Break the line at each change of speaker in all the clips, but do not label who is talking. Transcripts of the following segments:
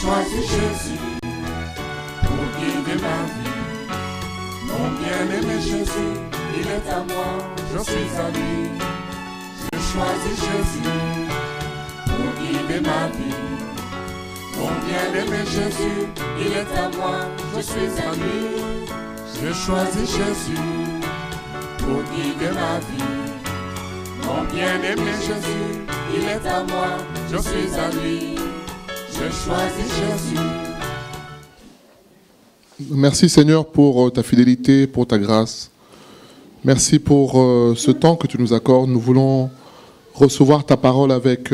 choisi Jésus pour guider ma vie. Mon bien-aimé Jésus, il est à moi, je suis à lui. J'ai choisi Jésus pour guider ma vie. Mon bien-aimé Jésus, il est à moi, je suis à lui. J'ai choisi Jésus pour guider ma vie. Mon bien-aimé Jésus, il est à moi, je suis à lui. J'ai choisi Jésus.
Merci Seigneur pour ta fidélité, pour ta grâce. Merci pour ce temps que tu nous accordes. Nous voulons recevoir ta parole avec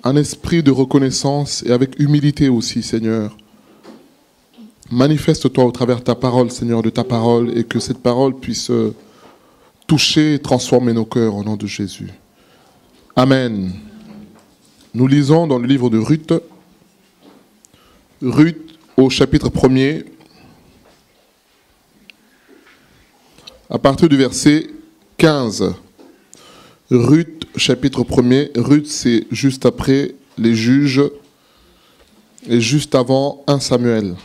un esprit de reconnaissance et avec humilité aussi, Seigneur. Manifeste-toi au travers de ta parole, Seigneur, de ta parole, et que cette parole puisse toucher et transformer nos cœurs au nom de Jésus. Amen. Nous lisons dans le livre de Ruth, au chapitre 1er, à partir du verset 15. Ruth, chapitre 1er. Ruth, c'est juste après les juges et juste avant 1 Samuel.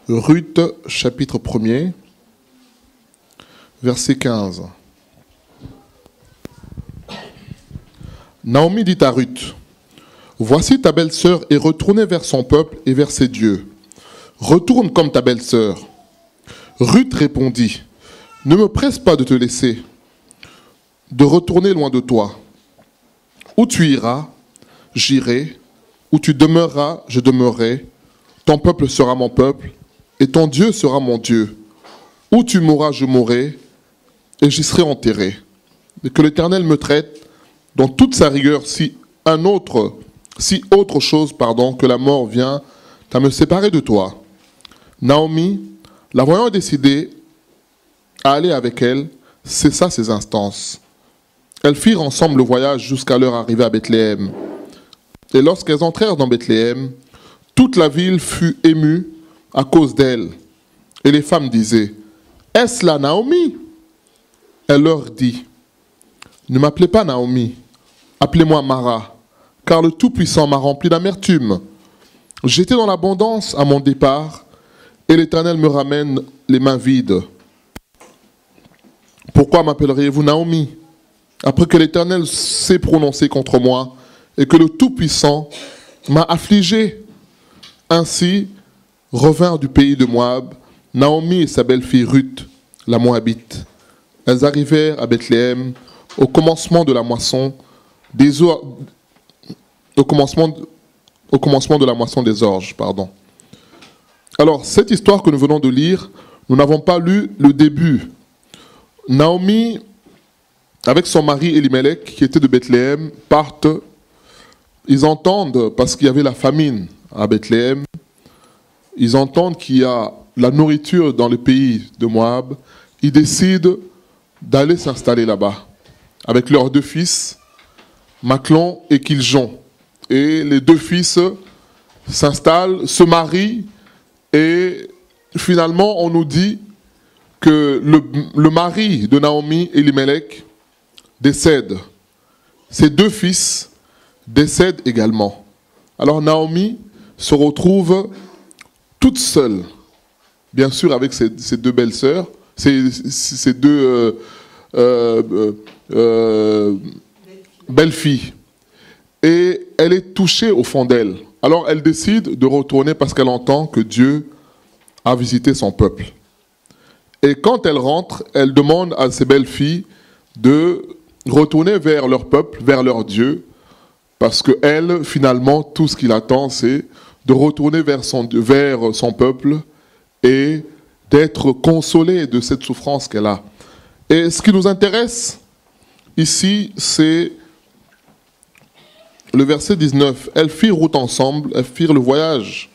Ruth, chapitre 1er, verset 15. Naomi dit à Ruth, « Voici ta belle-sœur est retournée vers son peuple et vers ses dieux. Retourne comme ta belle-sœur. » Ruth répondit, « Ne me presse pas de te laisser, de retourner loin de toi. Où tu iras, j'irai. Où tu demeureras, je demeurerai. Ton peuple sera mon peuple, et ton Dieu sera mon Dieu. Où tu mourras, je mourrai, et j'y serai enterré. Et que l'Éternel me traite dans toute sa rigueur si autre chose que la mort vient à me séparer de toi. » Naomi, la voyant décidée à aller avec elle, cessa ses instances. Elles firent ensemble le voyage jusqu'à leur arrivée à Bethléem. Et lorsqu'elles entrèrent dans Bethléem, toute la ville fut émue à cause d'elle. Et les femmes disaient, « Est-ce là Naomi ?» Elle leur dit, « Ne m'appelez pas Naomi, appelez-moi Mara, car le Tout-Puissant m'a rempli d'amertume. J'étais dans l'abondance à mon départ, et l'Éternel me ramène les mains vides. Pourquoi m'appelleriez-vous Naomi, après que l'Éternel s'est prononcé contre moi, et que le Tout-Puissant m'a affligé ?» Ainsi revinrent du pays de Moab Naomi et sa belle-fille Ruth, la Moabite. Elles arrivèrent à Bethléem au commencement de la moisson des orges. Alors, cette histoire que nous venons de lire, nous n'avons pas lu le début. Naomi, avec son mari Elimelech, qui était de Bethléem, partent. Ils entendent, parce qu'il y avait la famine à Bethléem, ils entendent qu'il y a la nourriture dans le pays de Moab. Ils décident d'aller s'installer là-bas, avec leurs deux fils, Machlon et Kiljon. Et les deux fils s'installent, se marient, et finalement on nous dit que le mari de Naomi, Elimelech, décède. Ses deux fils décèdent également. Alors Naomi se retrouve toute seule, bien sûr avec ses deux belles-sœurs, ses deux belles-filles. Et elle est touchée au fond d'elle. Alors elle décide de retourner parce qu'elle entend que Dieu a visité son peuple. Et quand elle rentre, elle demande à ses belles-filles de retourner vers leur peuple, vers leur Dieu, parce que elle, finalement, tout ce qu'il attend, c'est de retourner vers son peuple et d'être consolée de cette souffrance qu'elle a. Et ce qui nous intéresse ici, c'est le verset 19. Elles firent route ensemble, elles firent le voyage,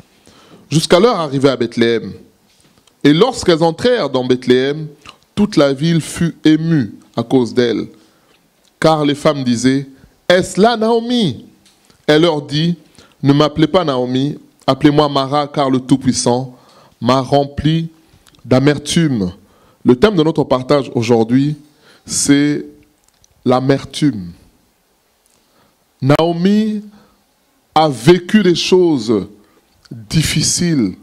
jusqu'à leur arrivée à Bethléem. Et lorsqu'elles entrèrent dans Bethléem, toute la ville fut émue à cause d'elles. Car les femmes disaient, « Est-ce là Naomi ?» Elle leur dit, « Ne m'appelez pas Naomi, appelez-moi Mara, car le Tout-Puissant m'a rempli d'amertume. » Le thème de notre partage aujourd'hui, c'est l'amertume. Naomi a vécu des choses difficiles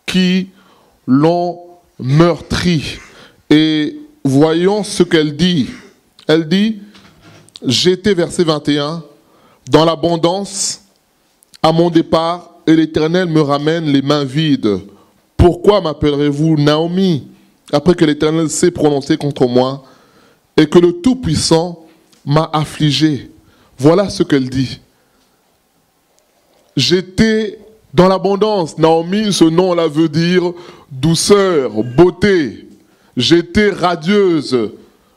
qui l'ont meurtri. Et voyons ce qu'elle dit. Elle dit, j'étais, verset 21, dans l'abondance à mon départ, et l'Éternel me ramène les mains vides. Pourquoi m'appellerez-vous Naomi, après que l'Éternel s'est prononcé contre moi et que le Tout-Puissant m'a affligé? Voilà ce qu'elle dit. J'étais dans l'abondance. Naomi, ce nom-là veut dire douceur, beauté. J'étais radieuse.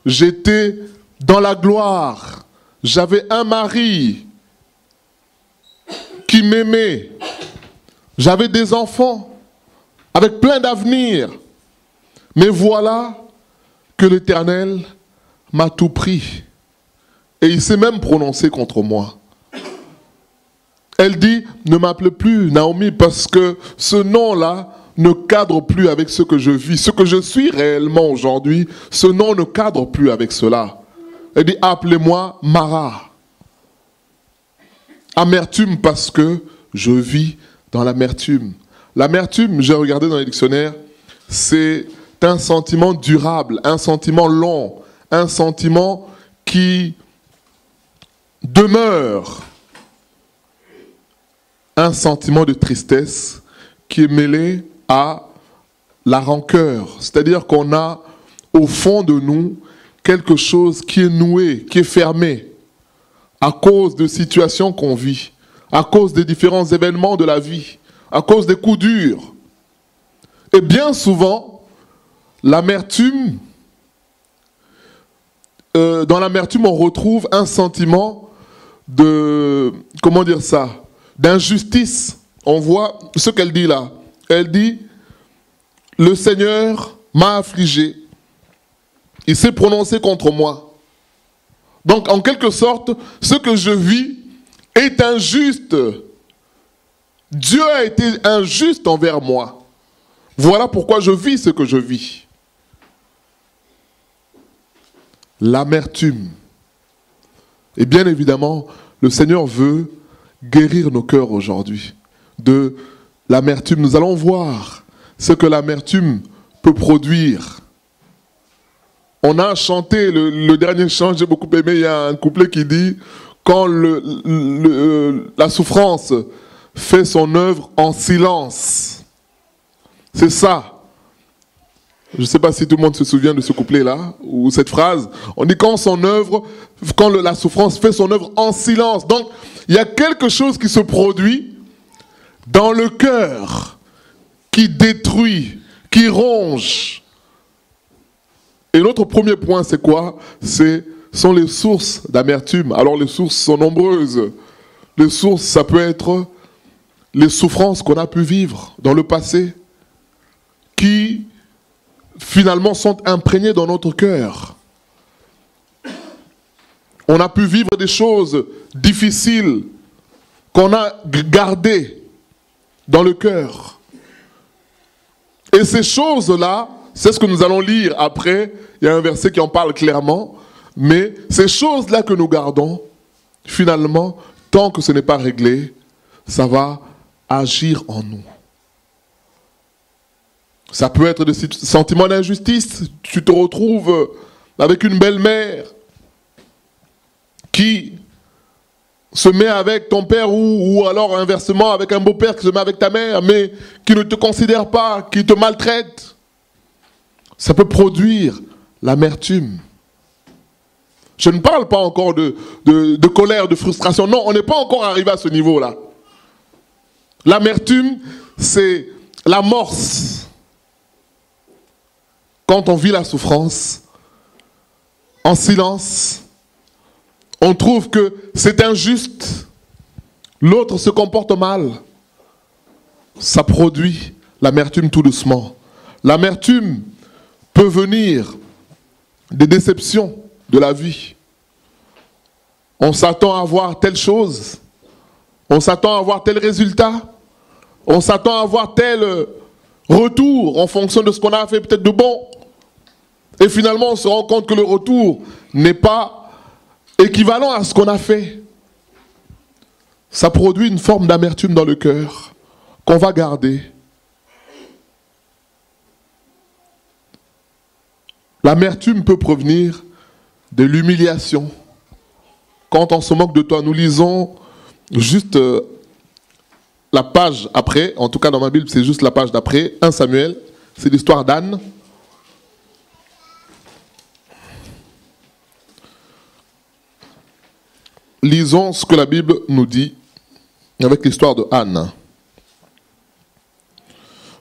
J'étais dans la gloire. J'avais un mari qui m'aimait. J'avais des enfants avec plein d'avenir. Mais voilà que l'Éternel m'a tout pris. Et il s'est même prononcé contre moi. Elle dit, ne m'appelez plus Naomi parce que ce nom-là ne cadre plus avec ce que je vis. Ce que je suis réellement aujourd'hui, ce nom ne cadre plus avec cela. Elle dit, appelez-moi Mara. Amertume parce que je vis dans l'amertume. L'amertume, j'ai regardé dans les dictionnaires, c'est un sentiment durable, un sentiment long, un sentiment qui demeure. Un sentiment de tristesse qui est mêlé à la rancœur. C'est-à-dire qu'on a au fond de nous quelque chose qui est noué, qui est fermé à cause de situations qu'on vit, à cause des différents événements de la vie, à cause des coups durs. Et bien souvent, l'amertume, dans l'amertume, on retrouve un sentiment de, comment dire ça, d'injustice. On voit ce qu'elle dit là. Elle dit, le Seigneur m'a affligé. Il s'est prononcé contre moi. Donc, en quelque sorte, ce que je vis est injuste. Dieu a été injuste envers moi. Voilà pourquoi je vis ce que je vis. L'amertume. Et bien évidemment, le Seigneur veut guérir nos cœurs aujourd'hui de l'amertume. Nous allons voir ce que l'amertume peut produire. On a chanté le dernier chant, j'ai beaucoup aimé, il y a un couplet qui dit « Quand la souffrance fait son œuvre en silence ». C'est ça. Je ne sais pas si tout le monde se souvient de ce couplet-là, ou cette phrase. On dit quand la souffrance fait son œuvre en silence. Donc, il y a quelque chose qui se produit dans le cœur, qui détruit, qui ronge. Et notre premier point, c'est quoi? Sont les sources d'amertume. Alors, les sources sont nombreuses. Les sources, ça peut être les souffrances qu'on a pu vivre dans le passé, qui finalement sont imprégnées dans notre cœur. On a pu vivre des choses difficiles qu'on a gardées dans le cœur. Et ces choses-là, c'est ce que nous allons lire après. Il y a un verset qui en parle clairement. Mais ces choses-là que nous gardons, finalement, tant que ce n'est pas réglé, ça va agir en nous. Ça peut être des sentiments d'injustice. Tu te retrouves avec une belle-mère qui se met avec ton père ou alors inversement avec un beau-père qui se met avec ta mère, mais qui ne te considère pas, qui te maltraite. Ça peut produire l'amertume. Je ne parle pas encore de colère, de frustration. Non, on n'est pas encore arrivé à ce niveau-là. L'amertume, c'est l'amorce. Quand on vit la souffrance, en silence, on trouve que c'est injuste. L'autre se comporte mal. Ça produit l'amertume tout doucement. L'amertume peut venir des déceptions de la vie. On s'attend à voir telle chose. On s'attend à voir tel résultat. On s'attend à voir tel retour en fonction de ce qu'on a fait peut-être de bon. Et finalement, on se rend compte que le retour n'est pas équivalent à ce qu'on a fait. ça produit une forme d'amertume dans le cœur qu'on va garder. L'amertume peut provenir de l'humiliation. Quand on se moque de toi, nous lisons juste la page après, en tout cas dans ma Bible, c'est juste la page d'après, 1 Samuel, c'est l'histoire d'Anne. Lisons ce que la Bible nous dit avec l'histoire de Anne.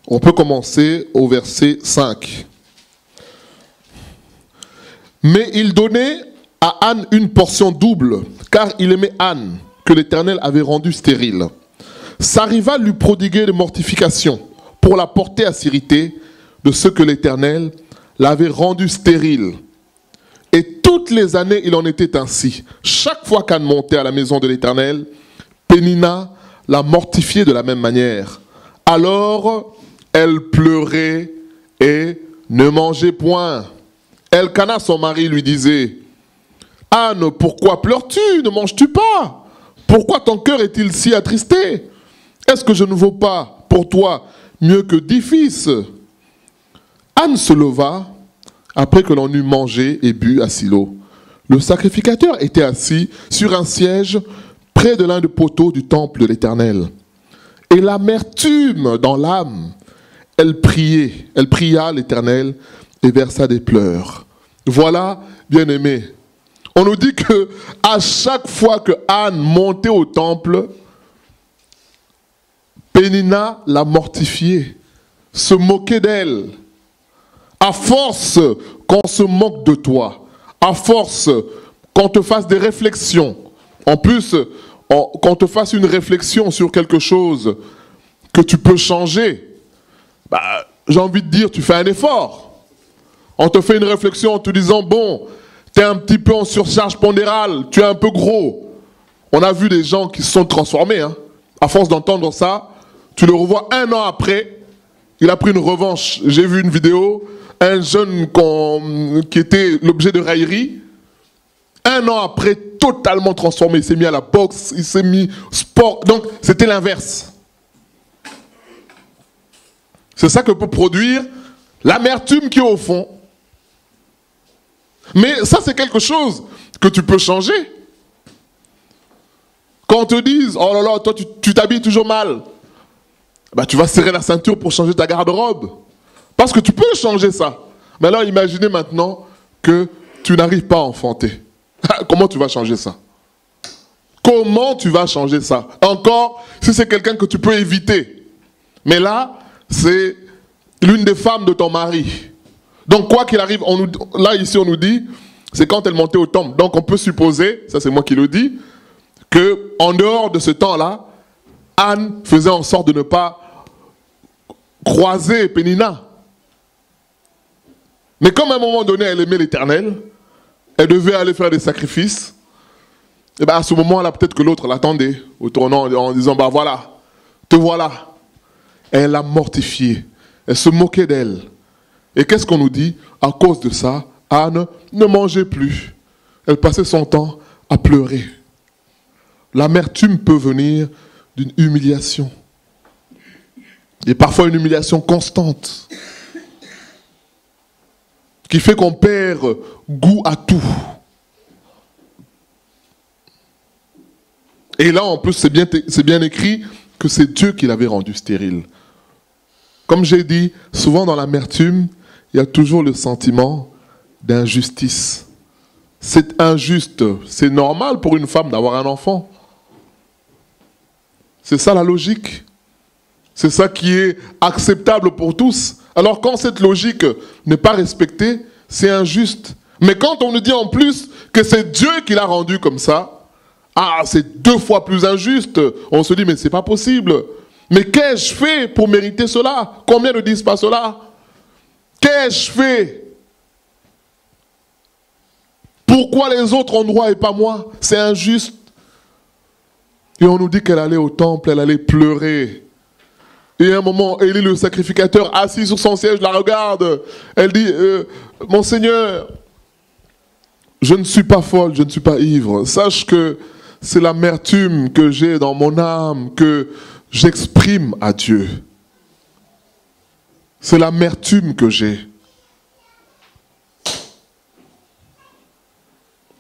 On peut commencer au verset 5. Mais il donnait à Anne une portion double, car il aimait Anne, que l'Éternel avait rendue stérile. Sa rivale lui prodiguait des mortifications pour la porter à s'irriter de ce que l'Éternel l'avait rendue stérile. Et toutes les années, il en était ainsi. Chaque fois qu'Anne montait à la maison de l'Éternel, Pénina la mortifiait de la même manière. Alors, elle pleurait et ne mangeait point. Elkana, son mari, lui disait, « Anne, pourquoi pleures-tu? Ne manges-tu pas? Pourquoi ton cœur est-il si attristé? Est-ce que je ne vaux pas pour toi mieux que 10 fils ?» Anne se leva après que l'on eut mangé et bu à Silo. Le sacrificateur était assis sur un siège près de l'un des poteaux du temple de l'Éternel. Et l'amertume dans l'âme, elle pria l'Éternel et versa des pleurs. Voilà, bien-aimés, on nous dit que à chaque fois que Anne montait au temple, Pénina la mortifiait, se moquait d'elle. À force qu'on se moque de toi, à force qu'on te fasse des réflexions, en plus qu'on te fasse une réflexion sur quelque chose que tu peux changer, j'ai envie de dire, tu fais un effort. On te fait une réflexion en te disant, bon, tu es un petit peu en surcharge pondérale, tu es un peu gros. On a vu des gens qui se sont transformés. Hein. À force d'entendre ça, tu le revois 1 an après, il a pris une revanche. J'ai vu une vidéo, un jeune qui était l'objet de raillerie, 1 an après, totalement transformé. Il s'est mis à la boxe, il s'est mis au sport. Donc, c'était l'inverse. C'est ça que peut produire l'amertume qui est au fond. Mais ça, c'est quelque chose que tu peux changer. Quand on te dise, oh là là, toi, tu t'habilles toujours mal, tu vas serrer la ceinture pour changer ta garde-robe. Parce que tu peux changer ça. Mais alors, imaginez maintenant que tu n'arrives pas à enfanter. Comment tu vas changer ça? Comment tu vas changer ça? Encore, si c'est quelqu'un que tu peux éviter. Mais là, c'est l'une des femmes de ton mari. Donc, quoi qu'il arrive, là, ici, on nous dit, c'est quand elle montait au temple. Donc, on peut supposer, ça c'est moi qui le dis, qu'en dehors de ce temps-là, Anne faisait en sorte de ne pas croiser Pénina. Mais comme à un moment donné, elle aimait l'Éternel, elle devait aller faire des sacrifices, et à ce moment-là, peut-être que l'autre l'attendait, au tournant, en disant, voilà, te voilà. Elle l'a mortifiée, elle se moquait d'elle. Et qu'est-ce qu'on nous dit? À cause de ça, Anne ne mangeait plus. Elle passait son temps à pleurer. L'amertume peut venir d'une humiliation. Et parfois une humiliation constante. Qui fait qu'on perd goût à tout. Et là, en plus, c'est bien écrit que c'est Dieu qui l'avait rendu stérile. Comme j'ai dit, souvent dans l'amertume, il y a toujours le sentiment d'injustice. C'est injuste. C'est normal pour une femme d'avoir un enfant. C'est ça la logique. C'est ça qui est acceptable pour tous. Alors quand cette logique n'est pas respectée, c'est injuste. Mais quand on nous dit en plus que c'est Dieu qui l'a rendu comme ça, c'est 2 fois plus injuste. On se dit, mais c'est pas possible. Mais qu'ai-je fait pour mériter cela? Combien ne disent pas cela? Qu'ai-je fait? Pourquoi les autres ont droit et pas moi? C'est injuste. Et on nous dit qu'elle allait au temple, elle allait pleurer. Et à un moment, Élie le sacrificateur, assis sur son siège, la regarde. Elle dit, mon Seigneur, je ne suis pas folle, je ne suis pas ivre. Sache que c'est l'amertume que j'ai dans mon âme, que j'exprime à Dieu. C'est l'amertume que j'ai.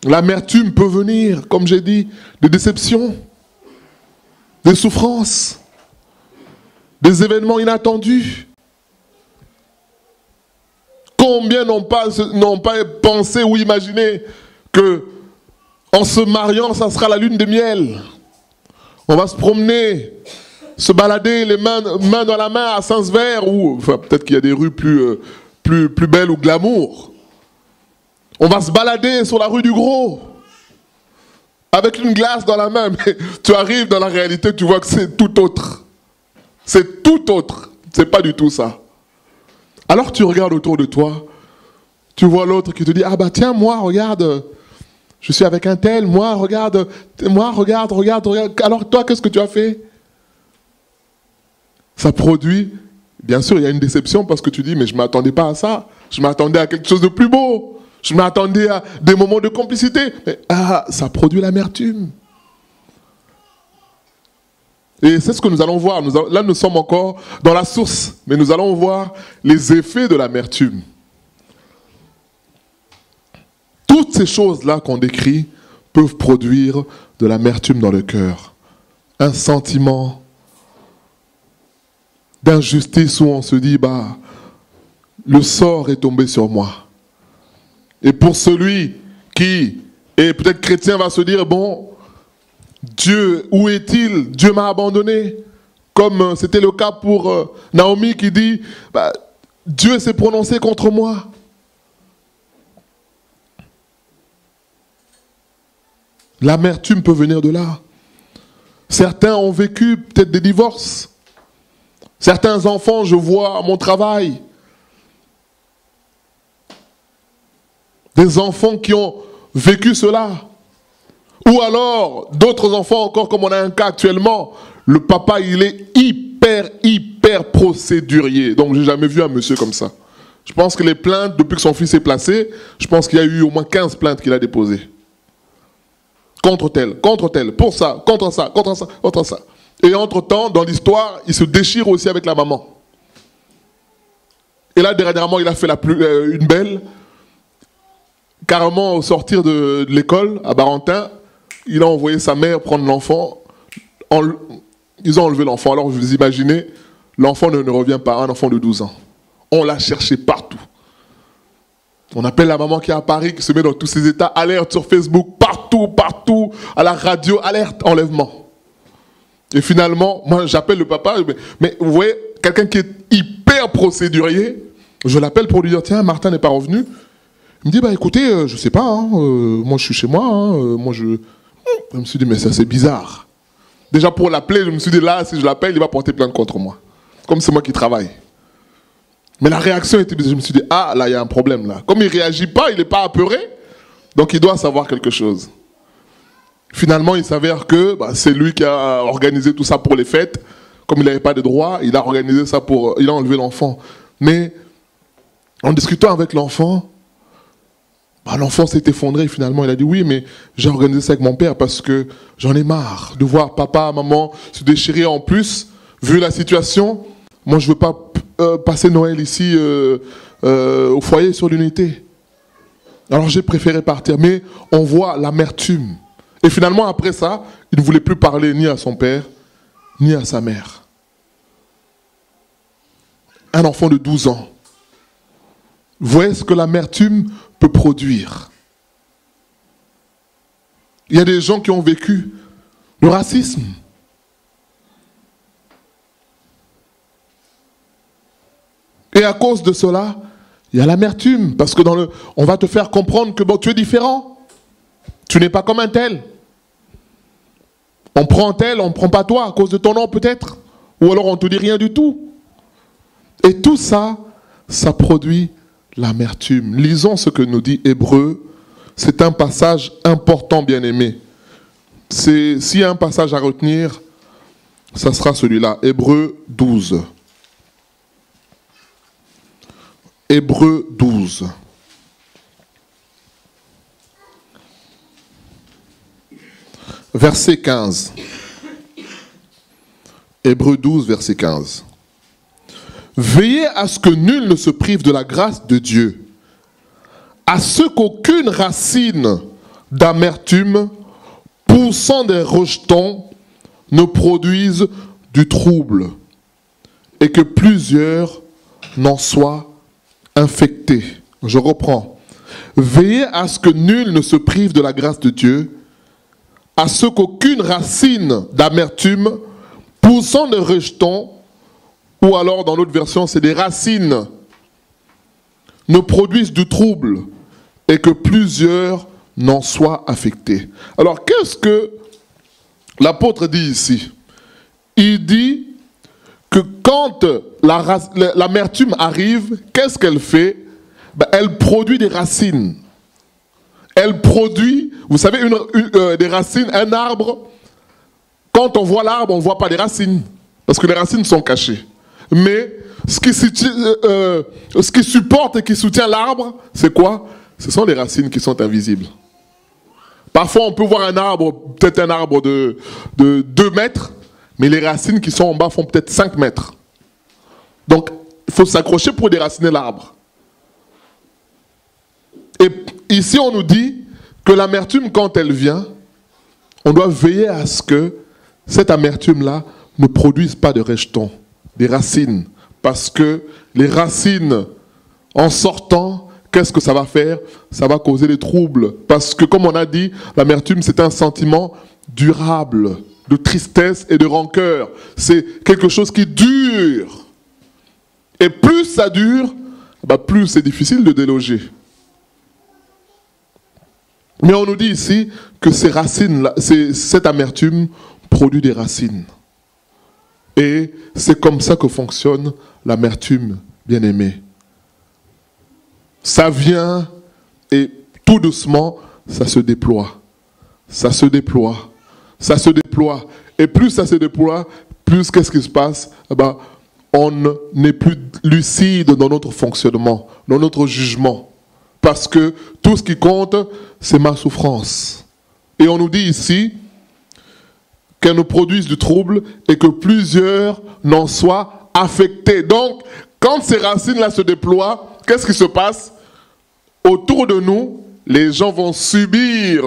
L'amertume peut venir, comme j'ai dit, des déceptions, des souffrances, des événements inattendus. Combien n'ont pas pensé ou imaginé que en se mariant, ça sera la lune de miel. On va se promener, se balader les mains dans la main à Saint-Sever, ou enfin, peut-être qu'il y a des rues plus belles ou glamour. On va se balader sur la rue du Gros, avec une glace dans la main, mais tu arrives dans la réalité, tu vois que c'est tout autre. C'est tout autre. C'est pas du tout ça. Alors tu regardes autour de toi, tu vois l'autre qui te dit, ah bah tiens, moi, regarde, je suis avec un tel, moi, regarde. Alors toi, qu'est-ce que tu as fait? Ça produit, bien sûr, il y a une déception parce que tu dis, mais je ne m'attendais pas à ça. Je m'attendais à quelque chose de plus beau. Je m'attendais à des moments de complicité. Mais ça produit l'amertume. Et c'est ce que nous allons voir. Là, nous sommes encore dans la source. Mais nous allons voir les effets de l'amertume. Toutes ces choses-là qu'on décrit peuvent produire de l'amertume dans le cœur. Un sentiment d'injustice où on se dit, bah, le sort est tombé sur moi. Et pour celui qui est peut-être chrétien va se dire, bon, Dieu, où est-il? Dieu m'a abandonné. Comme c'était le cas pour Naomi qui dit, bah, Dieu s'est prononcé contre moi. L'amertume peut venir de là. Certains ont vécu peut-être des divorces. Certains enfants, je vois à mon travail, des enfants qui ont vécu cela. Ou alors, d'autres enfants encore, comme on a un cas actuellement, le papa, il est hyper procédurier. Donc, j'ai jamais vu un monsieur comme ça. Je pense que les plaintes, depuis que son fils est placé, je pense qu'il y a eu au moins 15 plaintes qu'il a déposées. Contre tel, pour ça, contre ça, contre ça, contre ça. Et entre-temps, dans l'histoire, il se déchire aussi avec la maman. Et là, dernièrement, il a fait une belle. Carrément, au sortir de l'école, à Barentin, il a envoyé sa mère prendre l'enfant. Ils ont enlevé l'enfant. Alors, vous imaginez, l'enfant ne revient pas, un enfant de 12 ans. On l'a cherché partout. On appelle la maman qui est à Paris, qui se met dans tous ses états, alerte sur Facebook, partout, à la radio, alerte, enlèvement. Et finalement, moi j'appelle le papa, mais vous voyez, quelqu'un qui est hyper procédurier, je l'appelle pour lui dire, tiens, Martin n'est pas revenu. Il me dit, bah écoutez, je sais pas, hein, moi je suis chez moi, je me suis dit, mais ça c'est bizarre. Déjà pour l'appeler, je me suis dit, là, si je l'appelle, il va porter plainte contre moi. Comme c'est moi qui travaille. Mais la réaction était bizarre. Je me suis dit, ah, là, il y a un problème, là. Comme il ne réagit pas, il n'est pas apeuré, donc il doit savoir quelque chose. Finalement, il s'avère que c'est lui qui a organisé tout ça pour les fêtes. Comme il n'avait pas de droit, il a organisé ça il a enlevé l'enfant. Mais en discutant avec l'enfant, l'enfant s'est effondré. Finalement, il a dit, oui, mais j'ai organisé ça avec mon père parce que j'en ai marre de voir papa, maman se déchirer en plus, vu la situation. Moi, je ne veux pas passer Noël ici au foyer sur l'unité. Alors j'ai préféré partir. Mais on voit l'amertume. Et finalement, après ça, il ne voulait plus parler ni à son père, ni à sa mère. Un enfant de 12 ans. Vous voyez ce que l'amertume peut produire. Il y a des gens qui ont vécu le racisme. Et à cause de cela, il y a l'amertume. Parce que on va te faire comprendre que tu es différent. Tu n'es pas comme un tel. On prend un tel, on ne prend pas toi à cause de ton nom peut-être. Ou alors on ne te dit rien du tout. Et tout ça, ça produit l'amertume. Lisons ce que nous dit Hébreux. C'est un passage important, bien-aimé. S'il y a un passage à retenir, ça sera celui-là. Hébreux 12. Hébreux 12. verset 15. Hébreux 12, verset 15. Veillez à ce que nul ne se prive de la grâce de Dieu, à ce qu'aucune racine d'amertume poussant des rejetons ne produise du trouble, et que plusieurs n'en soient infectés. Je reprends. Veillez à ce que nul ne se prive de la grâce de Dieu, à ce qu'aucune racine d'amertume poussant des rejetons, ou alors dans l'autre version, c'est des racines, ne produisent du trouble, et que plusieurs n'en soient affectés. Alors, qu'est-ce que l'apôtre dit ici? Il dit que quand l'amertume arrive, qu'est-ce qu'elle fait? Ben, elle produit des racines. Elle produit, vous savez, des racines, un arbre. Quand on voit l'arbre, on ne voit pas les racines, parce que les racines sont cachées. Mais ce qui supporte et qui soutient l'arbre, c'est quoi? Ce sont les racines qui sont invisibles. Parfois, on peut voir un arbre, peut-être un arbre de 2 mètres, mais les racines qui sont en bas font peut-être 5 mètres. Donc, il faut s'accrocher pour déraciner l'arbre. Et ici, on nous dit que l'amertume, quand elle vient, on doit veiller à ce que cette amertume-là ne produise pas de rejetons, des racines. Parce que les racines, en sortant, qu'est-ce que ça va faire? Ça va causer des troubles. Parce que, comme on a dit, l'amertume, c'est un sentiment durable, de tristesse et de rancœur. C'est quelque chose qui dure. Et plus ça dure, bah plus c'est difficile de déloger. Mais on nous dit ici que ces racines-là, cette amertume produit des racines. Et c'est comme ça que fonctionne l'amertume, bien-aimé. Ça vient et tout doucement, ça se déploie. Ça se déploie. Ça se déploie. Et plus ça se déploie, plus qu'est-ce qui se passe? Eh ben, on n'est plus lucide dans notre fonctionnement, dans notre jugement. Parce que tout ce qui compte, c'est ma souffrance. Et on nous dit ici qu'elle nous produise du trouble et que plusieurs n'en soient affectés. Donc, quand ces racines-là se déploient, qu'est-ce qui se passe? Autour de nous, les gens vont subir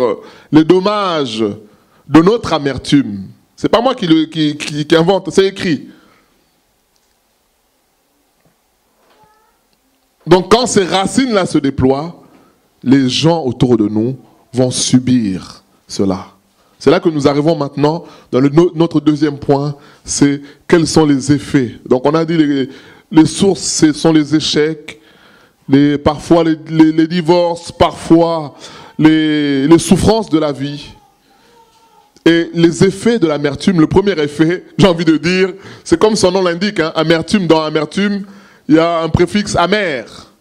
les dommages de notre amertume. Ce n'est pas moi qui invente, c'est écrit. Donc quand ces racines-là se déploient, les gens autour de nous vont subir cela. C'est là que nous arrivons maintenant dans notre deuxième point, c'est quels sont les effets. Donc on a dit les sources, ce sont les échecs, parfois les divorces, parfois les souffrances de la vie. Et les effets de l'amertume, le premier effet, j'ai envie de dire, c'est comme son nom l'indique, hein, amertume, dans amertume, il y a un préfixe amer.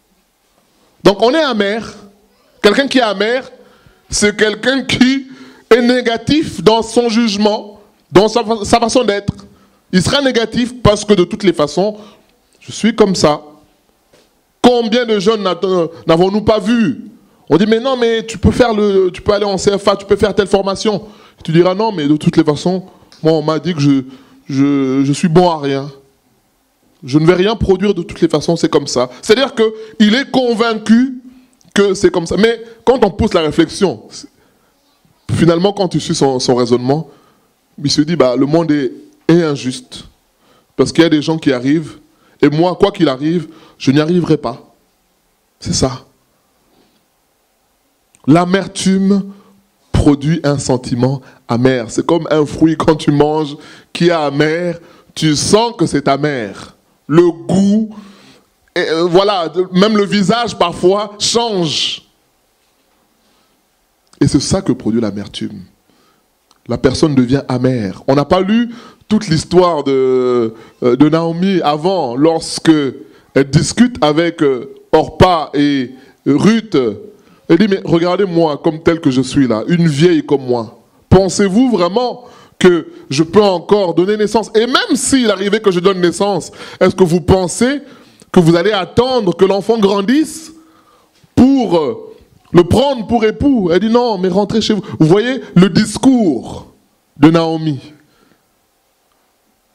Donc on est amer. Quelqu'un qui est amer, c'est quelqu'un qui est négatif dans son jugement, dans sa façon d'être. Il sera négatif parce que de toutes les façons, je suis comme ça. Combien de jeunes n'avons-nous pas vu? On dit mais non, mais tu peux aller en CFA, tu peux faire telle formation. Tu diras non, mais de toutes les façons, moi on m'a dit que je suis bon à rien. Je ne vais rien produire de toutes les façons, c'est comme ça. C'est-à-dire qu'il est convaincu que c'est comme ça. Mais quand on pousse la réflexion, finalement quand tu suis son raisonnement, il se dit bah, le monde est injuste. Parce qu'il y a des gens qui arrivent, et moi, quoi qu'il arrive, je n'y arriverai pas. C'est ça. L'amertume produit un sentiment amer. C'est comme un fruit quand tu manges qui est amer, tu sens que c'est amer. Le goût, et voilà, même le visage parfois change. Et c'est ça que produit l'amertume. La personne devient amère. On n'a pas lu toute l'histoire de Naomi avant, lorsque elle discute avec Orpa et Ruth. Elle dit, mais regardez-moi comme tel que je suis là, une vieille comme moi. Pensez-vous vraiment que je peux encore donner naissance? Et même s'il arrivait que je donne naissance, est-ce que vous pensez que vous allez attendre que l'enfant grandisse pour le prendre pour époux? Elle dit non, mais rentrez chez vous. Vous voyez le discours. de Naomi.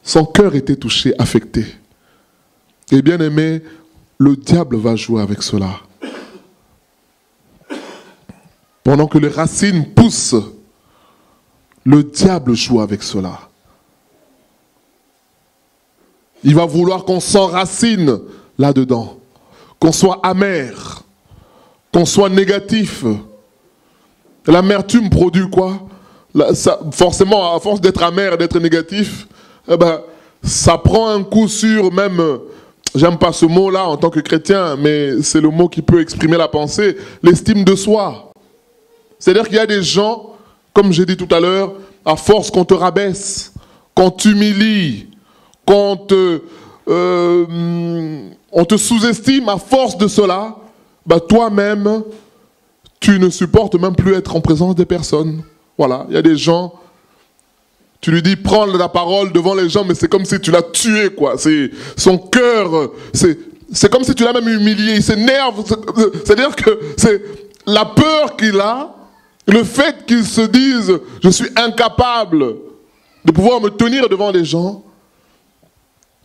Son cœur était touché, affecté. Et bien aimé, le diable va jouer avec cela. Pendant que les racines poussent, le diable joue avec cela. Il va vouloir qu'on s'enracine là-dedans, qu'on soit amer, qu'on soit négatif. L'amertume produit quoi? Forcément, à force d'être amer, d'être négatif, eh ben, ça prend un coup sur même, j'aime pas ce mot-là en tant que chrétien, mais c'est le mot qui peut exprimer la pensée, l'estime de soi. C'est-à-dire qu'il y a des gens, comme j'ai dit tout à l'heure, à force qu'on te rabaisse, qu'on t'humilie, on te sous-estime, à force de cela, bah toi-même, tu ne supportes même plus être en présence des personnes. Voilà, il y a des gens, tu lui dis prends la parole devant les gens, mais c'est comme si tu l'as tué, quoi. C'est son cœur, c'est comme si tu l'as même humilié, il s'énerve. C'est-à-dire que c'est la peur qu'il a, le fait qu'il se dise je suis incapable de pouvoir me tenir devant les gens.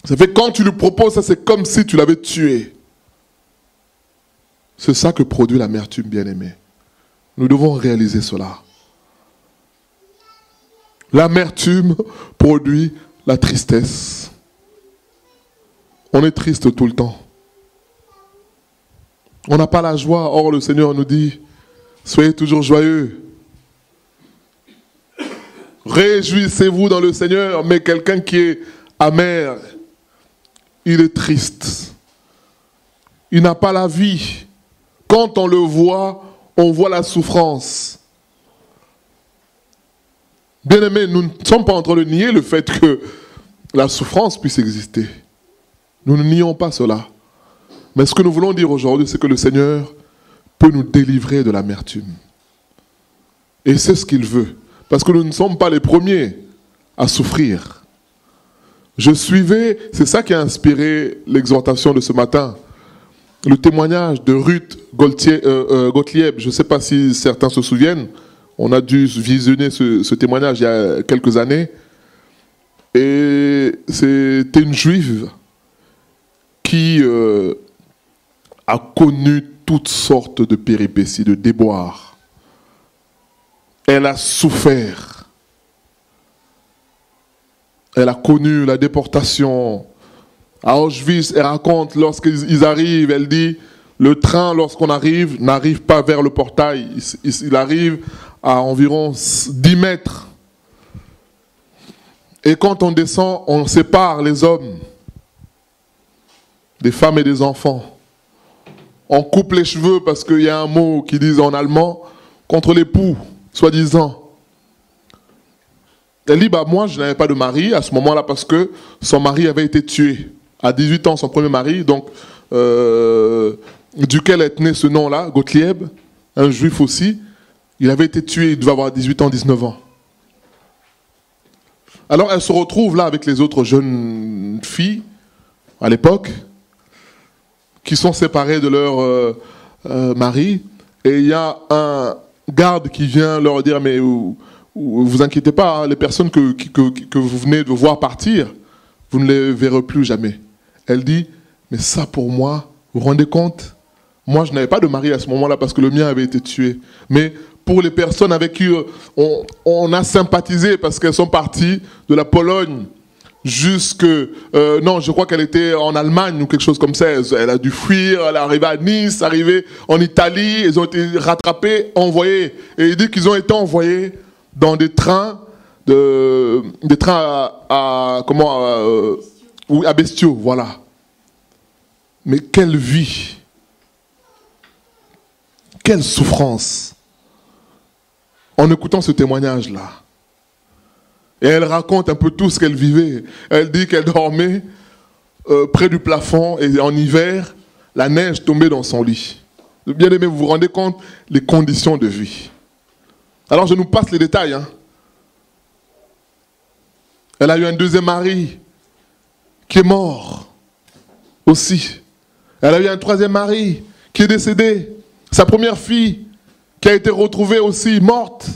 Ça fait quand tu lui proposes ça, c'est comme si tu l'avais tué. C'est ça que produit l'amertume, bien-aimé. Nous devons réaliser cela. L'amertume produit la tristesse. On est triste tout le temps. On n'a pas la joie. Or, le Seigneur nous dit, soyez toujours joyeux. Réjouissez-vous dans le Seigneur, mais quelqu'un qui est amer, il est triste. Il n'a pas la vie. Quand on le voit, on voit la souffrance. Bien-aimés, nous ne sommes pas en train de nier le fait que la souffrance puisse exister. Nous ne nions pas cela. Mais ce que nous voulons dire aujourd'hui, c'est que le Seigneur peut nous délivrer de l'amertume. Et c'est ce qu'il veut. Parce que nous ne sommes pas les premiers à souffrir. Je suivais, c'est ça qui a inspiré l'exhortation de ce matin, le témoignage de Ruth Gottlieb. Je ne sais pas si certains se souviennent. On a dû visionner ce témoignage il y a quelques années. Et c'était une juive qui a connu toutes sortes de péripéties, de déboires. Elle a souffert. Elle a connu la déportation. À Auschwitz, elle raconte, lorsqu'ils arrivent, elle dit, le train, lorsqu'on arrive, n'arrive pas vers le portail. Il arrive à environ 10 mètres. Et quand on descend, on sépare les hommes des femmes et des enfants. On coupe les cheveux parce qu'il y a un mot qui dit en allemand, contre l'époux, soi-disant. Elle dit, bah, moi je n'avais pas de mari à ce moment-là parce que son mari avait été tué. À 18 ans, son premier mari, donc duquel est né ce nom-là, Gottlieb, un juif aussi, il avait été tué, il devait avoir 18 ans, 19 ans. Alors elle se retrouve là avec les autres jeunes filles, à l'époque, qui sont séparées de leur mari, et il y a un garde qui vient leur dire, mais vous inquiétez pas, hein, les personnes que vous venez de voir partir, vous ne les verrez plus jamais. Elle dit, mais ça pour moi, vous vous rendez compte? Moi je n'avais pas de mari à ce moment-là parce que le mien avait été tué. Mais pour les personnes avec qui on a sympathisé parce qu'elles sont parties de la Pologne jusque... non, je crois qu'elle était en Allemagne ou quelque chose comme ça. Elle a dû fuir, elle est arrivée à Nice, arrivée en Italie, ils ont été rattrapés, envoyés. Et il dit qu'ils ont été envoyés dans des trains, à bestiaux, voilà. Mais quelle vie, quelle souffrance. En écoutant ce témoignage-là. Et elle raconte un peu tout ce qu'elle vivait. Elle dit qu'elle dormait près du plafond et en hiver, la neige tombait dans son lit. Bien aimé, vous vous rendez compte les conditions de vie. Alors je nous passe les détails. Hein. Elle a eu un deuxième mari qui est mort aussi. Elle a eu un troisième mari qui est décédé. Sa première fille qui a été retrouvée aussi morte.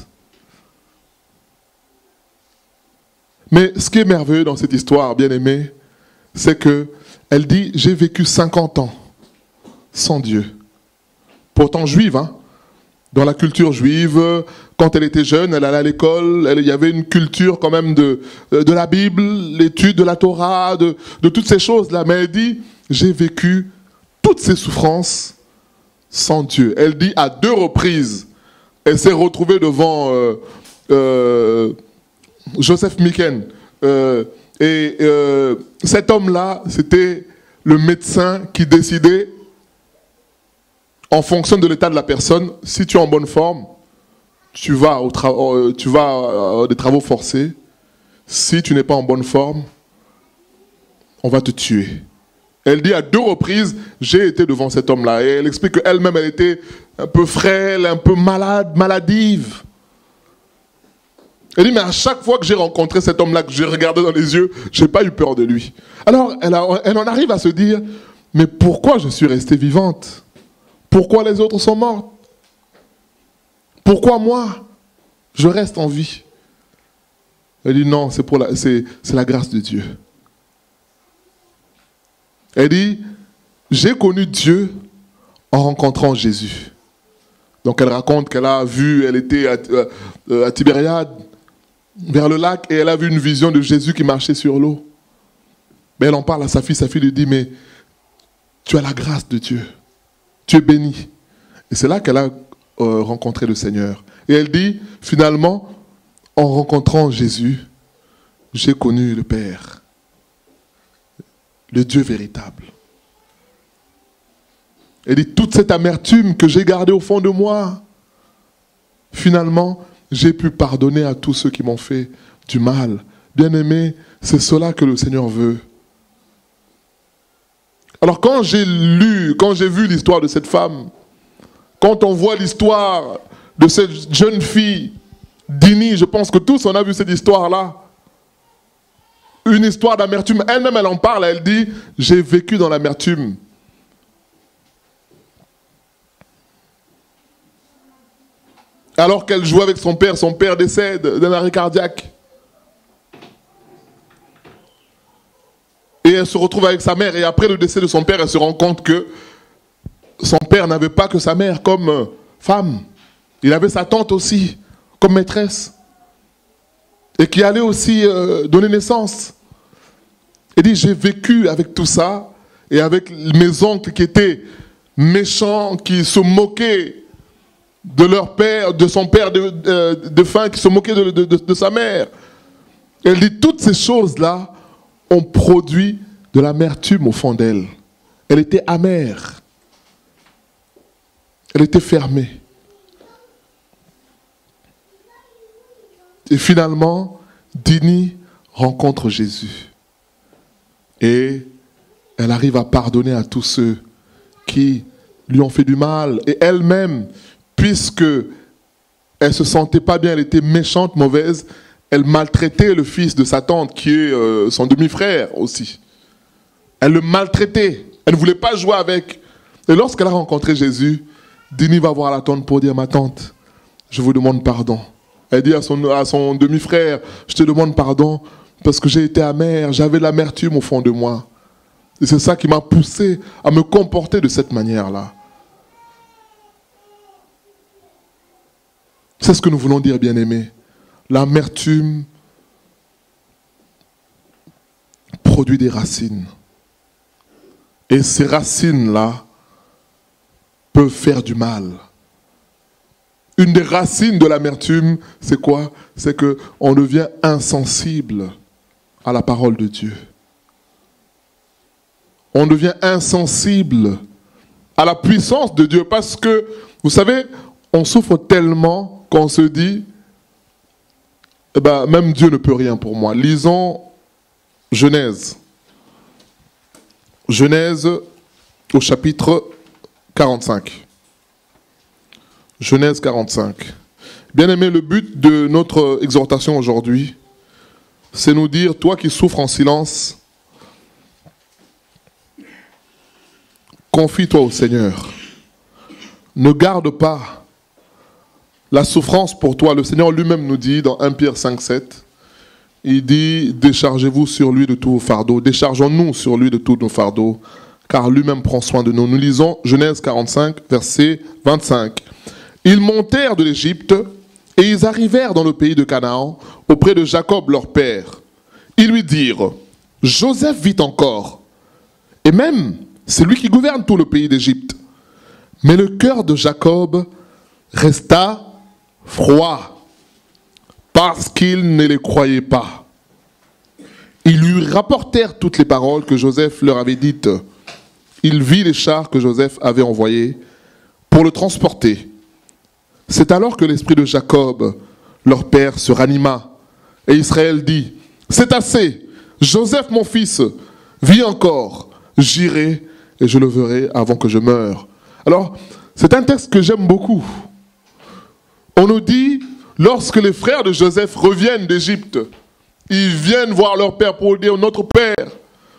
Mais ce qui est merveilleux dans cette histoire, bien aimé, c'est que elle dit, j'ai vécu 50 ans sans Dieu. Pourtant juive, hein. Dans la culture juive, quand elle était jeune, elle allait à l'école, il y avait une culture quand même de la Bible, l'étude de la Torah, de toutes ces choses-là. Mais elle dit, j'ai vécu toutes ces souffrances sans Dieu. Elle dit à 2 reprises, elle s'est retrouvée devant Joseph Miken. Cet homme-là, c'était le médecin qui décidait, en fonction de l'état de la personne, si tu es en bonne forme, tu vas à des travaux forcés. Si tu n'es pas en bonne forme, on va te tuer. Elle dit à 2 reprises, j'ai été devant cet homme-là. Et elle explique qu'elle-même, elle était un peu frêle, un peu maladive. Elle dit, mais à chaque fois que j'ai rencontré cet homme-là, que j'ai regardé dans les yeux, je n'ai pas eu peur de lui. Alors, elle en arrive à se dire, mais pourquoi je suis restée vivante? Pourquoi les autres sont morts? Pourquoi moi, je reste en vie? Elle dit non, c'est la grâce de Dieu. Elle dit, j'ai connu Dieu en rencontrant Jésus. Donc elle raconte qu'elle a vu, elle était à Tibériade, vers le lac, et elle a vu une vision de Jésus qui marchait sur l'eau. Mais elle en parle à sa fille lui dit, mais tu as la grâce de Dieu. Tu es béni. Et c'est là qu'elle a rencontré le Seigneur. Et elle dit, finalement, en rencontrant Jésus, j'ai connu le Père, le Dieu véritable. Elle dit, toute cette amertume que j'ai gardée au fond de moi, finalement, j'ai pu pardonner à tous ceux qui m'ont fait du mal. Bien-aimé, c'est cela que le Seigneur veut. Alors quand j'ai vu l'histoire de cette femme, quand on voit l'histoire de cette jeune fille, Dini, je pense que tous on a vu cette histoire-là. Une histoire d'amertume. Elle-même, elle en parle, elle dit, j'ai vécu dans l'amertume. Alors qu'elle jouait avec son père décède d'un arrêt cardiaque. Et elle se retrouve avec sa mère. Et après le décès de son père, elle se rend compte que son père n'avait pas que sa mère comme femme. Il avait sa tante aussi, comme maîtresse. Et qui allait aussi donner naissance. Elle dit, j'ai vécu avec tout ça. Et avec mes oncles qui étaient méchants, qui se moquaient de leur père, de son père défunt, qui se moquaient de sa mère. Elle dit, toutes ces choses-là ont produit de l'amertume au fond d'elle. Elle était amère. Elle était fermée. Et finalement, Dini rencontre Jésus. Et elle arrive à pardonner à tous ceux qui lui ont fait du mal. Et elle-même, puisque elle ne se sentait pas bien, elle était méchante, mauvaise, elle maltraitait le fils de sa tante, qui est son demi-frère aussi. Elle le maltraitait. Elle ne voulait pas jouer avec. Et lorsqu'elle a rencontré Jésus, Dini va voir la tante pour dire, ma tante, je vous demande pardon. Elle dit à son demi-frère, je te demande pardon parce que j'ai été amère, j'avais l'amertume au fond de moi. Et c'est ça qui m'a poussé à me comporter de cette manière-là. C'est ce que nous voulons dire, bien-aimés. L'amertume produit des racines. Et ces racines-là peuvent faire du mal. Une des racines de l'amertume, c'est quoi? C'est qu'on devient insensible à la parole de Dieu. On devient insensible à la puissance de Dieu. Parce que, vous savez, on souffre tellement qu'on se dit, eh ben, même Dieu ne peut rien pour moi. Lisons Genèse. Genèse au chapitre 45. Genèse 45. Bien-aimé, le but de notre exhortation aujourd'hui, c'est nous dire, toi qui souffres en silence, confie-toi au Seigneur. Ne garde pas la souffrance pour toi. Le Seigneur lui-même nous dit dans 1 Pierre 5, 7, il dit, déchargez-vous sur lui de tous vos fardeaux, déchargeons-nous sur lui de tous nos fardeaux, car lui-même prend soin de nous. Nous lisons Genèse 45, verset 25. Ils montèrent de l'Égypte et ils arrivèrent dans le pays de Canaan, auprès de Jacob leur père. Ils lui dirent, Joseph vit encore, et même c'est lui qui gouverne tout le pays d'Égypte. Mais le cœur de Jacob resta froid, parce qu'il ne les croyait pas. Ils lui rapportèrent toutes les paroles que Joseph leur avait dites. Il vit les chars que Joseph avait envoyés pour le transporter. C'est alors que l'esprit de Jacob, leur père, se ranima. Et Israël dit, c'est assez, Joseph mon fils vit encore, j'irai et je le verrai avant que je meure. Alors, c'est un texte que j'aime beaucoup. On nous dit, lorsque les frères de Joseph reviennent d'Égypte, ils viennent voir leur père pour dire, notre père,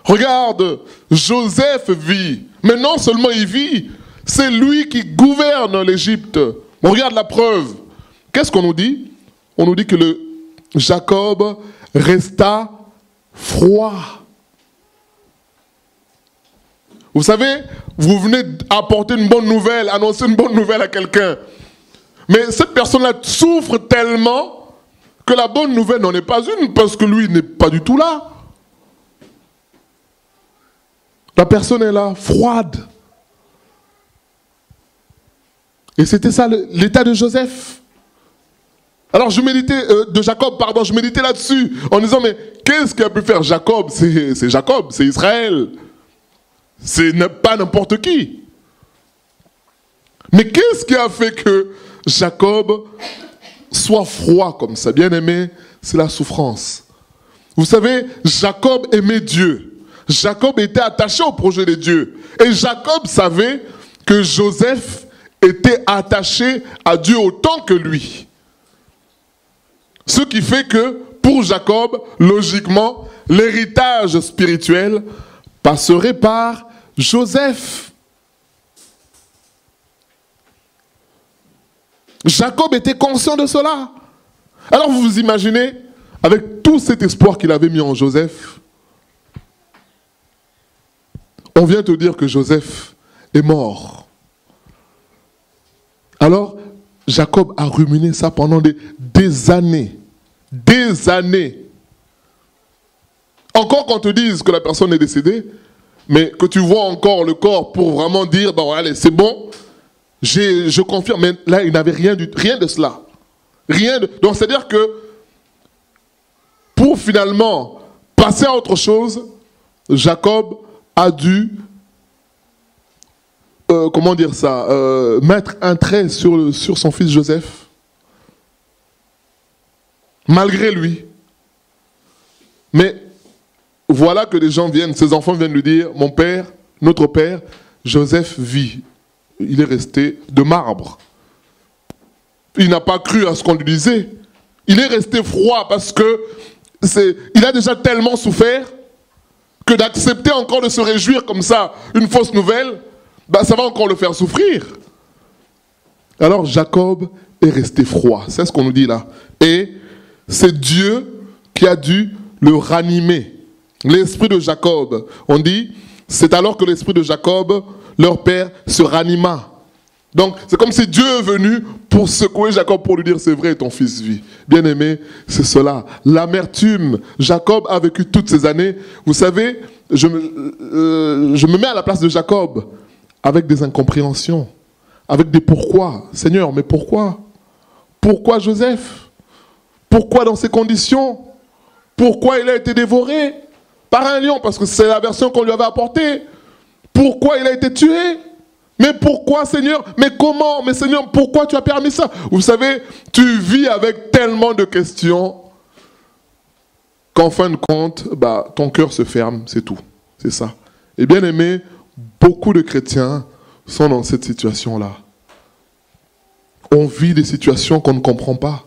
regarde, Joseph vit. Mais non seulement il vit, c'est lui qui gouverne l'Égypte. On regarde la preuve. Qu'est-ce qu'on nous dit? On nous dit que le Jacob resta froid. Vous savez, vous venez apporter une bonne nouvelle, annoncer une bonne nouvelle à quelqu'un. Mais cette personne-là souffre tellement que la bonne nouvelle n'en est pas une, parce que lui n'est pas du tout là. La personne est là, froide. Et c'était ça l'état de Joseph. Alors je méditais, de Jacob, pardon, je méditais là-dessus, en disant, mais qu'est-ce qu'a pu faire Jacob? C'est Jacob, c'est Israël. C'est pas n'importe qui. Mais qu'est-ce qui a fait que Jacob soit froid comme ça? Bien aimé, c'est la souffrance. Vous savez, Jacob aimait Dieu. Jacob était attaché au projet de Dieu. Et Jacob savait que Joseph était attaché à Dieu autant que lui. Ce qui fait que, pour Jacob, logiquement, l'héritage spirituel passerait par Joseph. Jacob était conscient de cela. Alors vous vous imaginez, avec tout cet espoir qu'il avait mis en Joseph, on vient te dire que Joseph est mort. Alors, Jacob a ruminé ça pendant des années. Des années. Encore qu'on te dise que la personne est décédée, mais que tu vois encore le corps pour vraiment dire, bon allez, c'est bon, je confirme. Mais là, il n'avait rien de cela. Donc, c'est-à-dire que pour finalement passer à autre chose, Jacob a dû mettre un trait sur son fils Joseph. Malgré lui. Mais voilà que des gens viennent, ses enfants viennent lui dire, mon père, notre père, Joseph vit. Il est resté de marbre. Il n'a pas cru à ce qu'on lui disait. Il est resté froid parce que il a déjà tellement souffert que d'accepter encore de se réjouir comme ça, une fausse nouvelle, ça va encore le faire souffrir. Alors Jacob est resté froid. C'est ce qu'on nous dit là. Et c'est Dieu qui a dû le ranimer. L'esprit de Jacob, on dit, c'est alors que l'esprit de Jacob, leur père, se ranima. Donc, c'est comme si Dieu est venu pour secouer Jacob, pour lui dire, c'est vrai, ton fils vit. Bien aimé, c'est cela. L'amertume. Jacob a vécu toutes ces années. Vous savez, je me mets à la place de Jacob, avec des incompréhensions, avec des pourquoi. Seigneur, mais pourquoi? Pourquoi Joseph? Pourquoi dans ces conditions? Pourquoi il a été dévoré par un lion? Parce que c'est la version qu'on lui avait apportée. Pourquoi il a été tué? Mais pourquoi, Seigneur? Mais comment? Mais Seigneur, pourquoi tu as permis ça? Vous savez, tu vis avec tellement de questions qu'en fin de compte, ton cœur se ferme, c'est tout. C'est ça. Et bien aimé, beaucoup de chrétiens sont dans cette situation-là. On vit des situations qu'on ne comprend pas.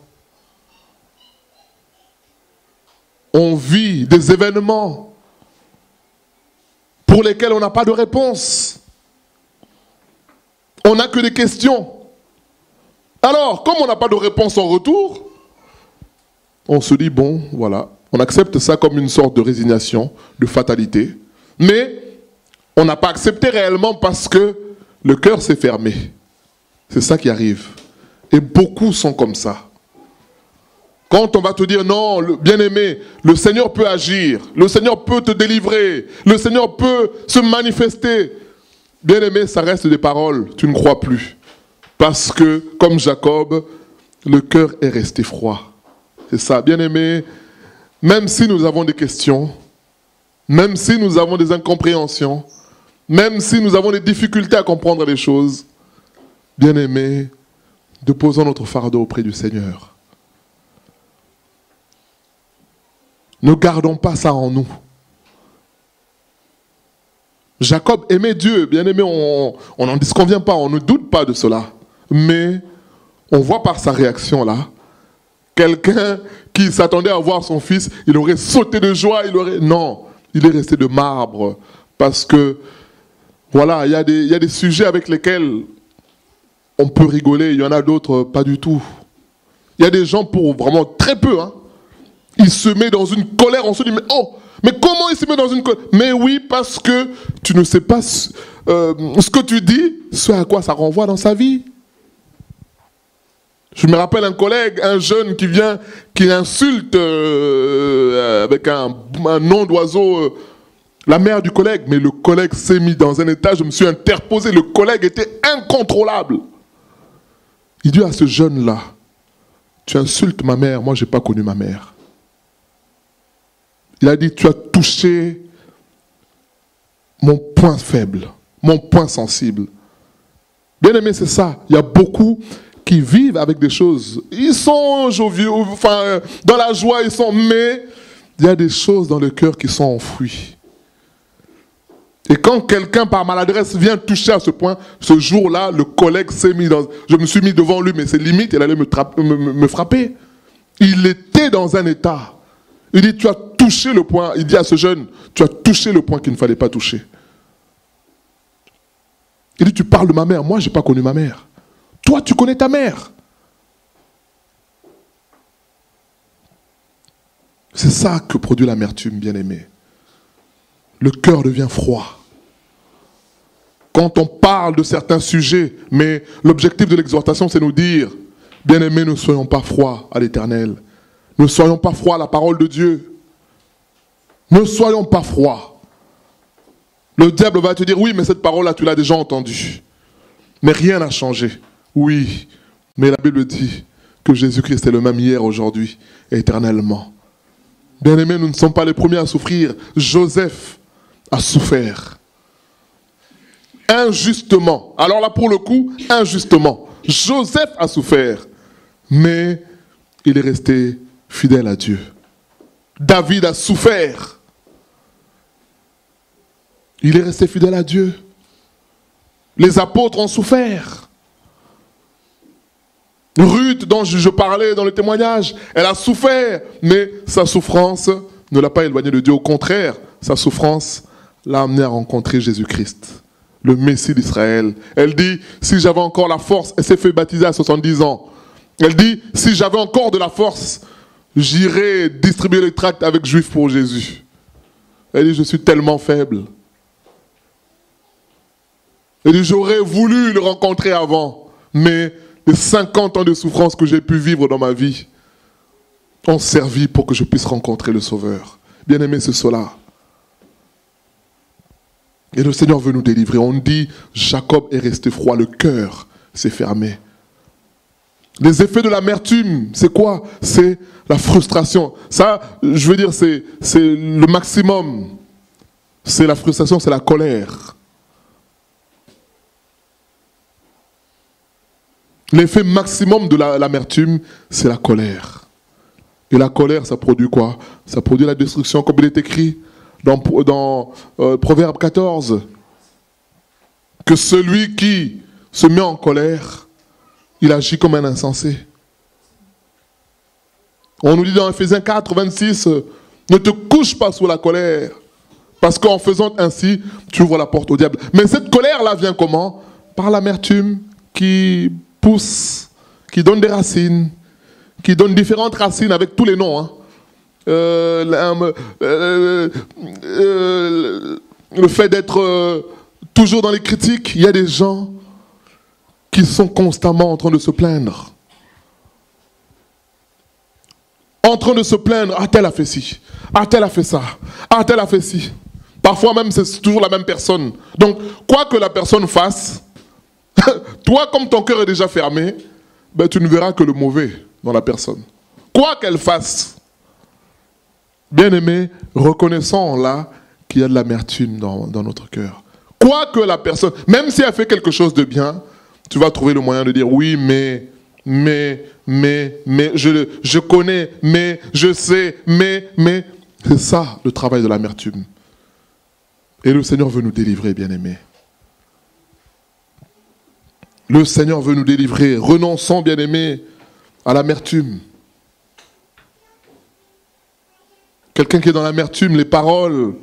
On vit des événements pour lesquels on n'a pas de réponse. On n'a que des questions. Alors, comme on n'a pas de réponse en retour, on se dit, bon, voilà, On accepte ça comme une sorte de résignation, de fatalité. Mais on n'a pas accepté réellement parce que le cœur s'est fermé. C'est ça qui arrive. Et beaucoup sont comme ça. Quand on va te dire non, bien-aimé, le Seigneur peut agir, le Seigneur peut te délivrer, le Seigneur peut se manifester. Bien-aimé, ça reste des paroles, tu ne crois plus. Parce que, comme Jacob, le cœur est resté froid. C'est ça, bien-aimé, même si nous avons des questions, même si nous avons des incompréhensions, même si nous avons des difficultés à comprendre les choses, bien-aimé, déposons notre fardeau auprès du Seigneur. Ne gardons pas ça en nous. Jacob aimait Dieu, bien aimé, on n'en disconvient pas, on ne doute pas de cela. Mais on voit par sa réaction là, quelqu'un qui s'attendait à voir son fils, il aurait sauté de joie, non, il est resté de marbre. Parce que, voilà, il y a des sujets avec lesquels on peut rigoler, il y en a d'autres pas du tout. Il y a des gens pour vraiment très peu, hein. Il se met dans une colère, on se dit, mais comment il se met dans une colère? Mais oui, parce que tu ne sais pas ce que tu dis, ce à quoi ça renvoie dans sa vie. Je me rappelle un collègue, un jeune qui vient, qui insulte avec un nom d'oiseau la mère du collègue, mais le collègue s'est mis dans un état, je me suis interposé, le collègue était incontrôlable. Il dit à ce jeune-là, tu insultes ma mère, moi je n'ai pas connu ma mère. Il a dit, tu as touché mon point faible, mon point sensible. Bien aimé, c'est ça. Il y a beaucoup qui vivent avec des choses. Ils sont joviaux, enfin, dans la joie, mais il y a des choses dans le cœur qui sont enfouies. Et quand quelqu'un par maladresse vient toucher à ce point, ce jour-là, le collègue s'est mis dans... Je me suis mis devant lui, mais c'est limite, il allait me frapper. Il était dans un état. Il dit, tu as touché le point, il dit à ce jeune, tu as touché le point qu'il ne fallait pas toucher. Il dit, tu parles de ma mère, moi je n'ai pas connu ma mère. Toi, tu connais ta mère. C'est ça que produit l'amertume, bien-aimé. Le cœur devient froid. Quand on parle de certains sujets, mais l'objectif de l'exhortation, c'est nous dire, bien-aimés, ne soyons pas froids à l'Éternel. Ne soyons pas froids à la parole de Dieu. Ne soyons pas froids. Le diable va te dire, oui, mais cette parole-là, tu l'as déjà entendue. Mais rien n'a changé. Oui, mais la Bible dit que Jésus-Christ est le même hier, aujourd'hui, et éternellement. Bien-aimés, nous ne sommes pas les premiers à souffrir. Joseph a souffert. Injustement. Alors là, pour le coup, injustement. Joseph a souffert. Mais il est resté fidèle à Dieu. David a souffert. Il est resté fidèle à Dieu. Les apôtres ont souffert. Ruth, dont je parlais dans le témoignage, elle a souffert, mais sa souffrance ne l'a pas éloignée de Dieu. Au contraire, sa souffrance l'a amenée à rencontrer Jésus-Christ, le Messie d'Israël. Elle dit, si j'avais encore la force, elle s'est fait baptiser à 70 ans. Elle dit, si j'avais encore de la force, j'irais distribuer les tracts avec Juifs pour Jésus. Elle dit, je suis tellement faible. Elle dit, j'aurais voulu le rencontrer avant, mais les 50 ans de souffrance que j'ai pu vivre dans ma vie ont servi pour que je puisse rencontrer le Sauveur. Bien-aimé, c'est cela. Et le Seigneur veut nous délivrer. On dit, Jacob est resté froid, le cœur s'est fermé. Les effets de l'amertume, c'est quoi? C'est la frustration. Ça, je veux dire, c'est le maximum. C'est la frustration, c'est la colère. L'effet maximum de l'amertume, c'est la colère. Et la colère, ça produit quoi? Ça produit la destruction, comme il est écrit dans Proverbe 14. Que celui qui se met en colère, il agit comme un insensé. On nous dit dans Ephésiens 4, 26, ne te couche pas sous la colère, parce qu'en faisant ainsi, tu ouvres la porte au diable. Mais cette colère-là vient comment? Par l'amertume qui pousse, qui donne des racines, qui donne différentes racines avec tous les noms. Hein. le fait d'être toujours dans les critiques. Il y a des gens qui sont constamment en train de se plaindre. En train de se plaindre, ah tel a fait ci, ah tel a fait ça, ah tel a fait ci. Parfois même c'est toujours la même personne. Donc quoi que la personne fasse, toi comme ton cœur est déjà fermé, ben, tu ne verras que le mauvais dans la personne. Quoi qu'elle fasse, bien-aimé, reconnaissons là qu'il y a de l'amertume dans notre cœur. Quoi que la personne, même si elle fait quelque chose de bien, tu vas trouver le moyen de dire oui, mais, je connais, mais, je sais, mais. C'est ça le travail de l'amertume. Et le Seigneur veut nous délivrer, bien-aimés. Le Seigneur veut nous délivrer. Renonçons, bien-aimés, à l'amertume. Quelqu'un qui est dans l'amertume, les paroles,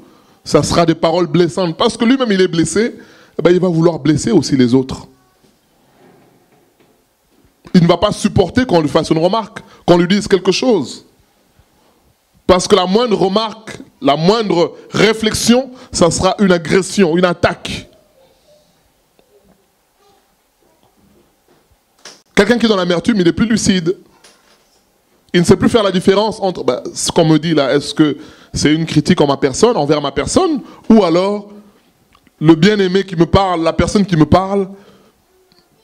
ça sera des paroles blessantes. Parce que lui-même, il est blessé, eh ben, il va vouloir blesser aussi les autres. Il ne va pas supporter qu'on lui fasse une remarque, qu'on lui dise quelque chose. Parce que la moindre remarque, la moindre réflexion, ça sera une agression, une attaque. Quelqu'un qui est dans l'amertume, il n'est plus lucide. Il ne sait plus faire la différence entre ce qu'on me dit là. Est-ce que c'est une critique envers ma personne, ou alors le bien-aimé qui me parle, la personne qui me parle,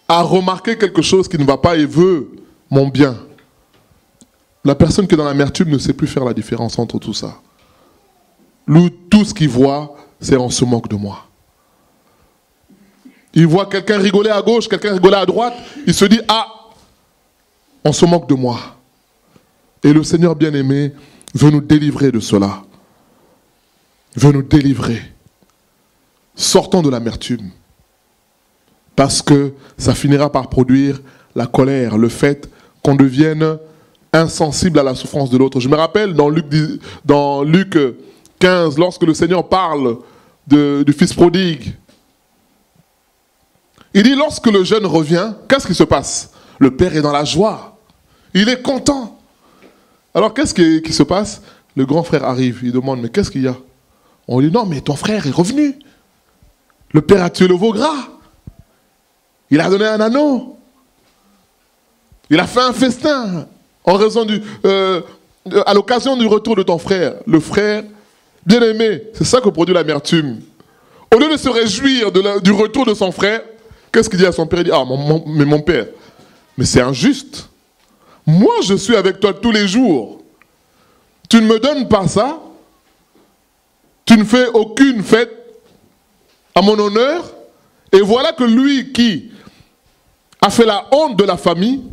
a remarqué quelque chose qui ne va pas et veut mon bien. La personne qui est dans l'amertume ne sait plus faire la différence entre tout ça. Lui, tout ce qu'il voit, c'est on se moque de moi. Il voit quelqu'un rigoler à gauche, quelqu'un rigoler à droite, il se dit, ah, on se moque de moi. Et le Seigneur bien-aimé veut nous délivrer de cela. Veut nous délivrer. Sortons de l'amertume. Parce que ça finira par produire la colère, le fait qu'on devienne insensible à la souffrance de l'autre. Je me rappelle dans Luc 15, lorsque le Seigneur parle du fils prodigue, il dit, lorsque le jeune revient, qu'est-ce qui se passe? Le père est dans la joie. Il est content. Alors qu'est-ce qui se passe? Le grand frère arrive, il demande, mais qu'est-ce qu'il y a? On lui dit, non, mais ton frère est revenu. Le père a tué le veau gras. Il a donné un anneau. Il a fait un festin en raison à l'occasion du retour de ton frère. Le frère, bien aimé, c'est ça que produit l'amertume. Au lieu de se réjouir du retour de son frère, qu'est-ce qu'il dit à son père? Il dit, ah, mais mon père, mais c'est injuste. Moi, je suis avec toi tous les jours. Tu ne me donnes pas ça. Tu ne fais aucune fête à mon honneur. Et voilà que lui qui a fait la honte de la famille,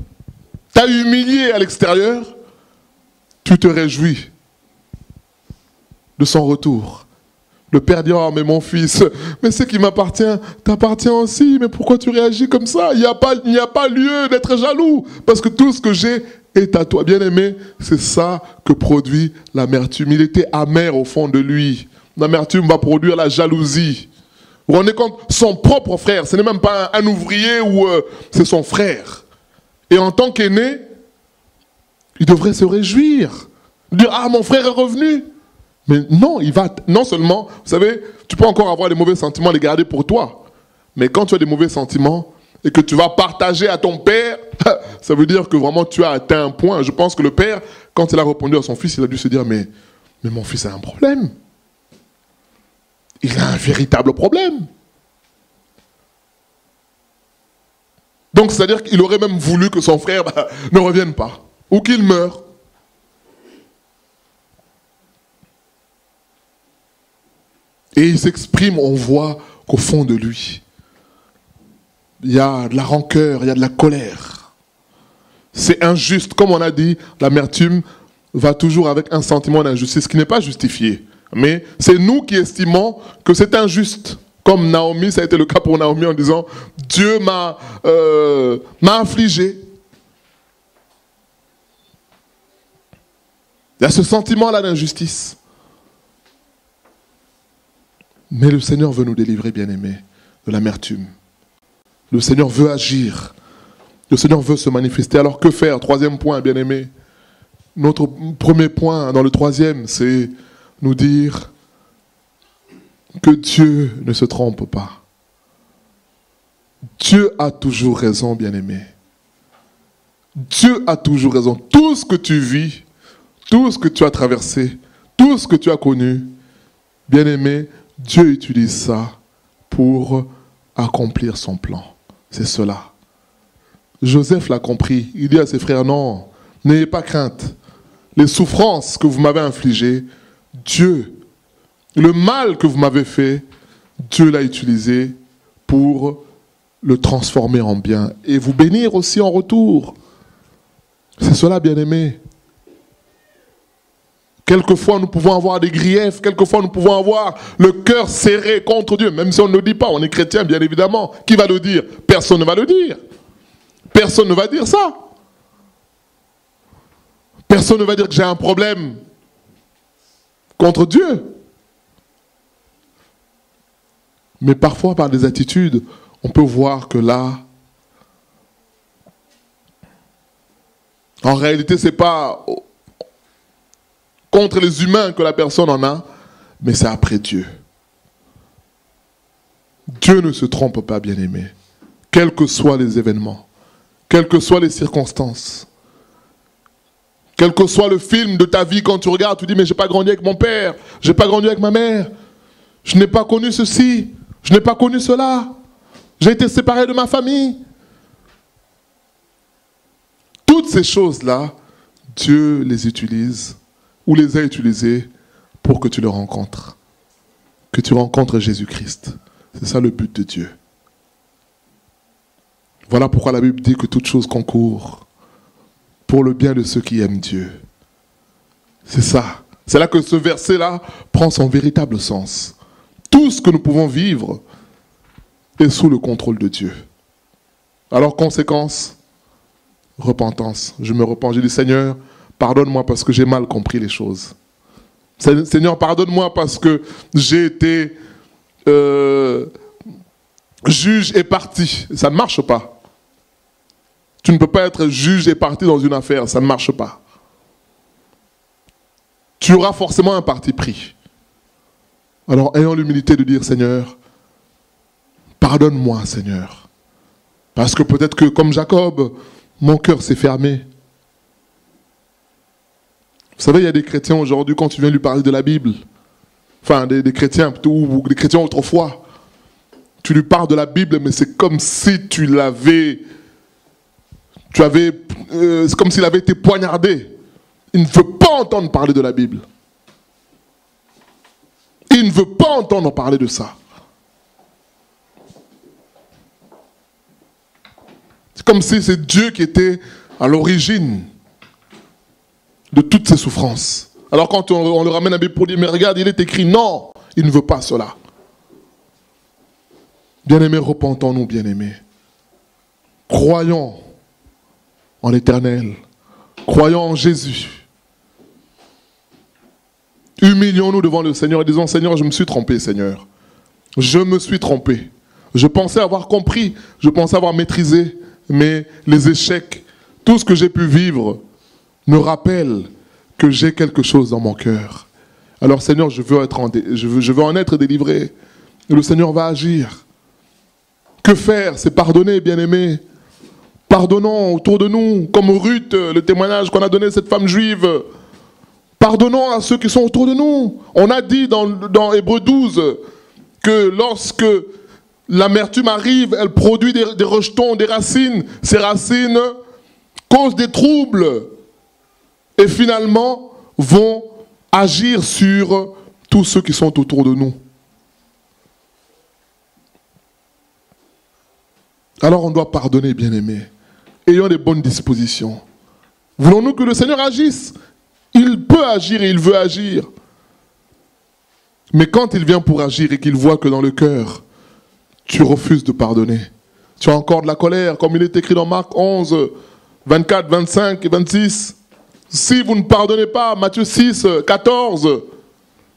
t'a humilié à l'extérieur, tu te réjouis de son retour. Le père dit, oh mais mon fils, mais ce qui m'appartient, t'appartient aussi, mais pourquoi tu réagis comme ça? Il n'y a pas lieu d'être jaloux, parce que tout ce que j'ai est à toi. Bien-aimé, c'est ça que produit l'amertume. Il était amer au fond de lui. L'amertume va produire la jalousie. Vous vous rendez compte? Son propre frère, ce n'est même pas un ouvrier ou c'est son frère. Et en tant qu'aîné, il devrait se réjouir. Dire, ah mon frère est revenu. Mais non, il va, non seulement, vous savez, tu peux encore avoir des mauvais sentiments, les garder pour toi. Mais quand tu as des mauvais sentiments et que tu vas partager à ton père, ça veut dire que vraiment tu as atteint un point. Je pense que le père, quand il a répondu à son fils, il a dû se dire, mais mon fils a un problème. Il a un véritable problème. Donc, c'est-à-dire qu'il aurait même voulu que son frère ne revienne pas, ou qu'il meure. Et il s'exprime, on voit qu'au fond de lui, il y a de la rancœur, il y a de la colère. C'est injuste. Comme on a dit, l'amertume va toujours avec un sentiment d'injustice qui n'est pas justifié. Mais c'est nous qui estimons que c'est injuste. Comme Naomi, ça a été le cas pour Naomi en disant, Dieu m'a affligé. Il y a ce sentiment-là d'injustice. Mais le Seigneur veut nous délivrer, bien-aimés, de l'amertume. Le Seigneur veut agir. Le Seigneur veut se manifester. Alors que faire? Troisième point, bien-aimés. notre premier point, dans le troisième, c'est nous dire que Dieu ne se trompe pas. Dieu a toujours raison, bien-aimé. Dieu a toujours raison. Tout ce que tu vis, tout ce que tu as traversé, tout ce que tu as connu, bien-aimé, Dieu utilise ça pour accomplir son plan. C'est cela. Joseph l'a compris. Il dit à ses frères, non, n'ayez pas crainte. Les souffrances que vous m'avez infligées, Dieu, le mal que vous m'avez fait, Dieu l'a utilisé pour le transformer en bien et vous bénir aussi en retour. C'est cela, bien-aimé. Quelquefois, nous pouvons avoir des griefs, quelquefois, nous pouvons avoir le cœur serré contre Dieu, même si on ne le dit pas, on est chrétien, bien évidemment. Qui va le dire? Personne ne va le dire. Personne ne va dire ça. Personne ne va dire que j'ai un problème contre Dieu. Mais parfois, par des attitudes, on peut voir que là, en réalité, ce n'est pas contre les humains que la personne en a, mais c'est après Dieu. Dieu ne se trompe pas, bien-aimé. Quels que soient les événements, quelles que soient les circonstances, quel que soit le film de ta vie, quand tu regardes, tu dis, mais je n'ai pas grandi avec mon père, je n'ai pas grandi avec ma mère, je n'ai pas connu ceci, je n'ai pas connu cela, j'ai été séparé de ma famille. Toutes ces choses-là, Dieu les utilise, ou les a utilisées pour que tu le rencontres. Que tu rencontres Jésus-Christ. C'est ça le but de Dieu. Voilà pourquoi la Bible dit que toute chose concourt pour le bien de ceux qui aiment Dieu. C'est ça. C'est là que ce verset-là prend son véritable sens. Tout ce que nous pouvons vivre est sous le contrôle de Dieu. Alors, conséquence, repentance. Je me repens. Je dis, Seigneur, pardonne-moi parce que j'ai mal compris les choses. Seigneur, pardonne-moi parce que j'ai été juge et parti. Ça ne marche pas. Tu ne peux pas être juge et parti dans une affaire. Ça ne marche pas. Tu auras forcément un parti pris. Alors, ayons l'humilité de dire, Seigneur, pardonne-moi, Seigneur. Parce que peut-être que, comme Jacob, mon cœur s'est fermé. Vous savez, il y a des chrétiens aujourd'hui, quand tu viens lui parler de la Bible, enfin, des chrétiens, ou des chrétiens autrefois, tu lui parles de la Bible, mais c'est comme si c'est comme s'il avait été poignardé. Il ne veut pas entendre parler de la Bible. Il ne veut pas entendre parler de ça. C'est comme si c'est Dieu qui était à l'origine de toutes ces souffrances. Alors quand on le ramène à la Bible pour dire, mais regarde, il est écrit, non, il ne veut pas cela. Bien-aimés, repentons-nous, bien-aimés. Croyons en l'Éternel. Croyons en Jésus. Humilions-nous devant le Seigneur et disons, Seigneur, je me suis trompé, Seigneur. Je me suis trompé. Je pensais avoir compris, je pensais avoir maîtrisé, mais les échecs, tout ce que j'ai pu vivre, me rappelle que j'ai quelque chose dans mon cœur. Alors Seigneur, je veux en être délivré. Et le Seigneur va agir. Que faire? C'est pardonner, bien-aimés. Pardonnons autour de nous, comme Ruth, le témoignage qu'on a donné à cette femme juive. Pardonnons à ceux qui sont autour de nous. On a dit dans Hébreux 12 que lorsque l'amertume arrive, elle produit des rejetons, des racines. Ces racines causent des troubles et finalement vont agir sur tous ceux qui sont autour de nous. Alors on doit pardonner, bien-aimés. Ayons des bonnes dispositions. Voulons-nous que le Seigneur agisse? Il peut agir et il veut agir. Mais quand il vient pour agir et qu'il voit que dans le cœur, tu refuses de pardonner, tu as encore de la colère, comme il est écrit dans Marc 11, 24, 25 et 26. Si vous ne pardonnez pas, Matthieu 6, 14,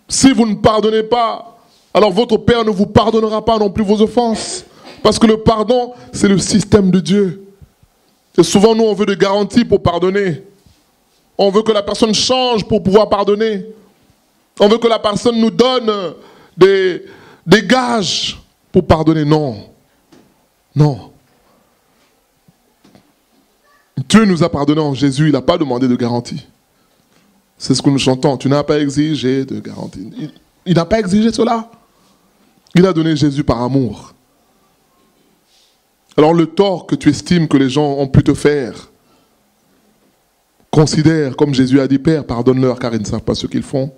si vous ne pardonnez pas, alors votre Père ne vous pardonnera pas non plus vos offenses. Parce que le pardon, c'est le système de Dieu. Et souvent, nous, on veut des garanties pour pardonner. On veut que la personne change pour pouvoir pardonner. On veut que la personne nous donne des gages pour pardonner. Non. Non. Dieu nous a pardonné en Jésus, il n'a pas demandé de garantie. C'est ce que nous chantons. Tu n'as pas exigé de garantie. Il n'a pas exigé cela. Il a donné Jésus par amour. Alors le tort que tu estimes que les gens ont pu te faire, considère, comme Jésus a dit, Père, pardonne-leur car ils ne savent pas ce qu'ils font.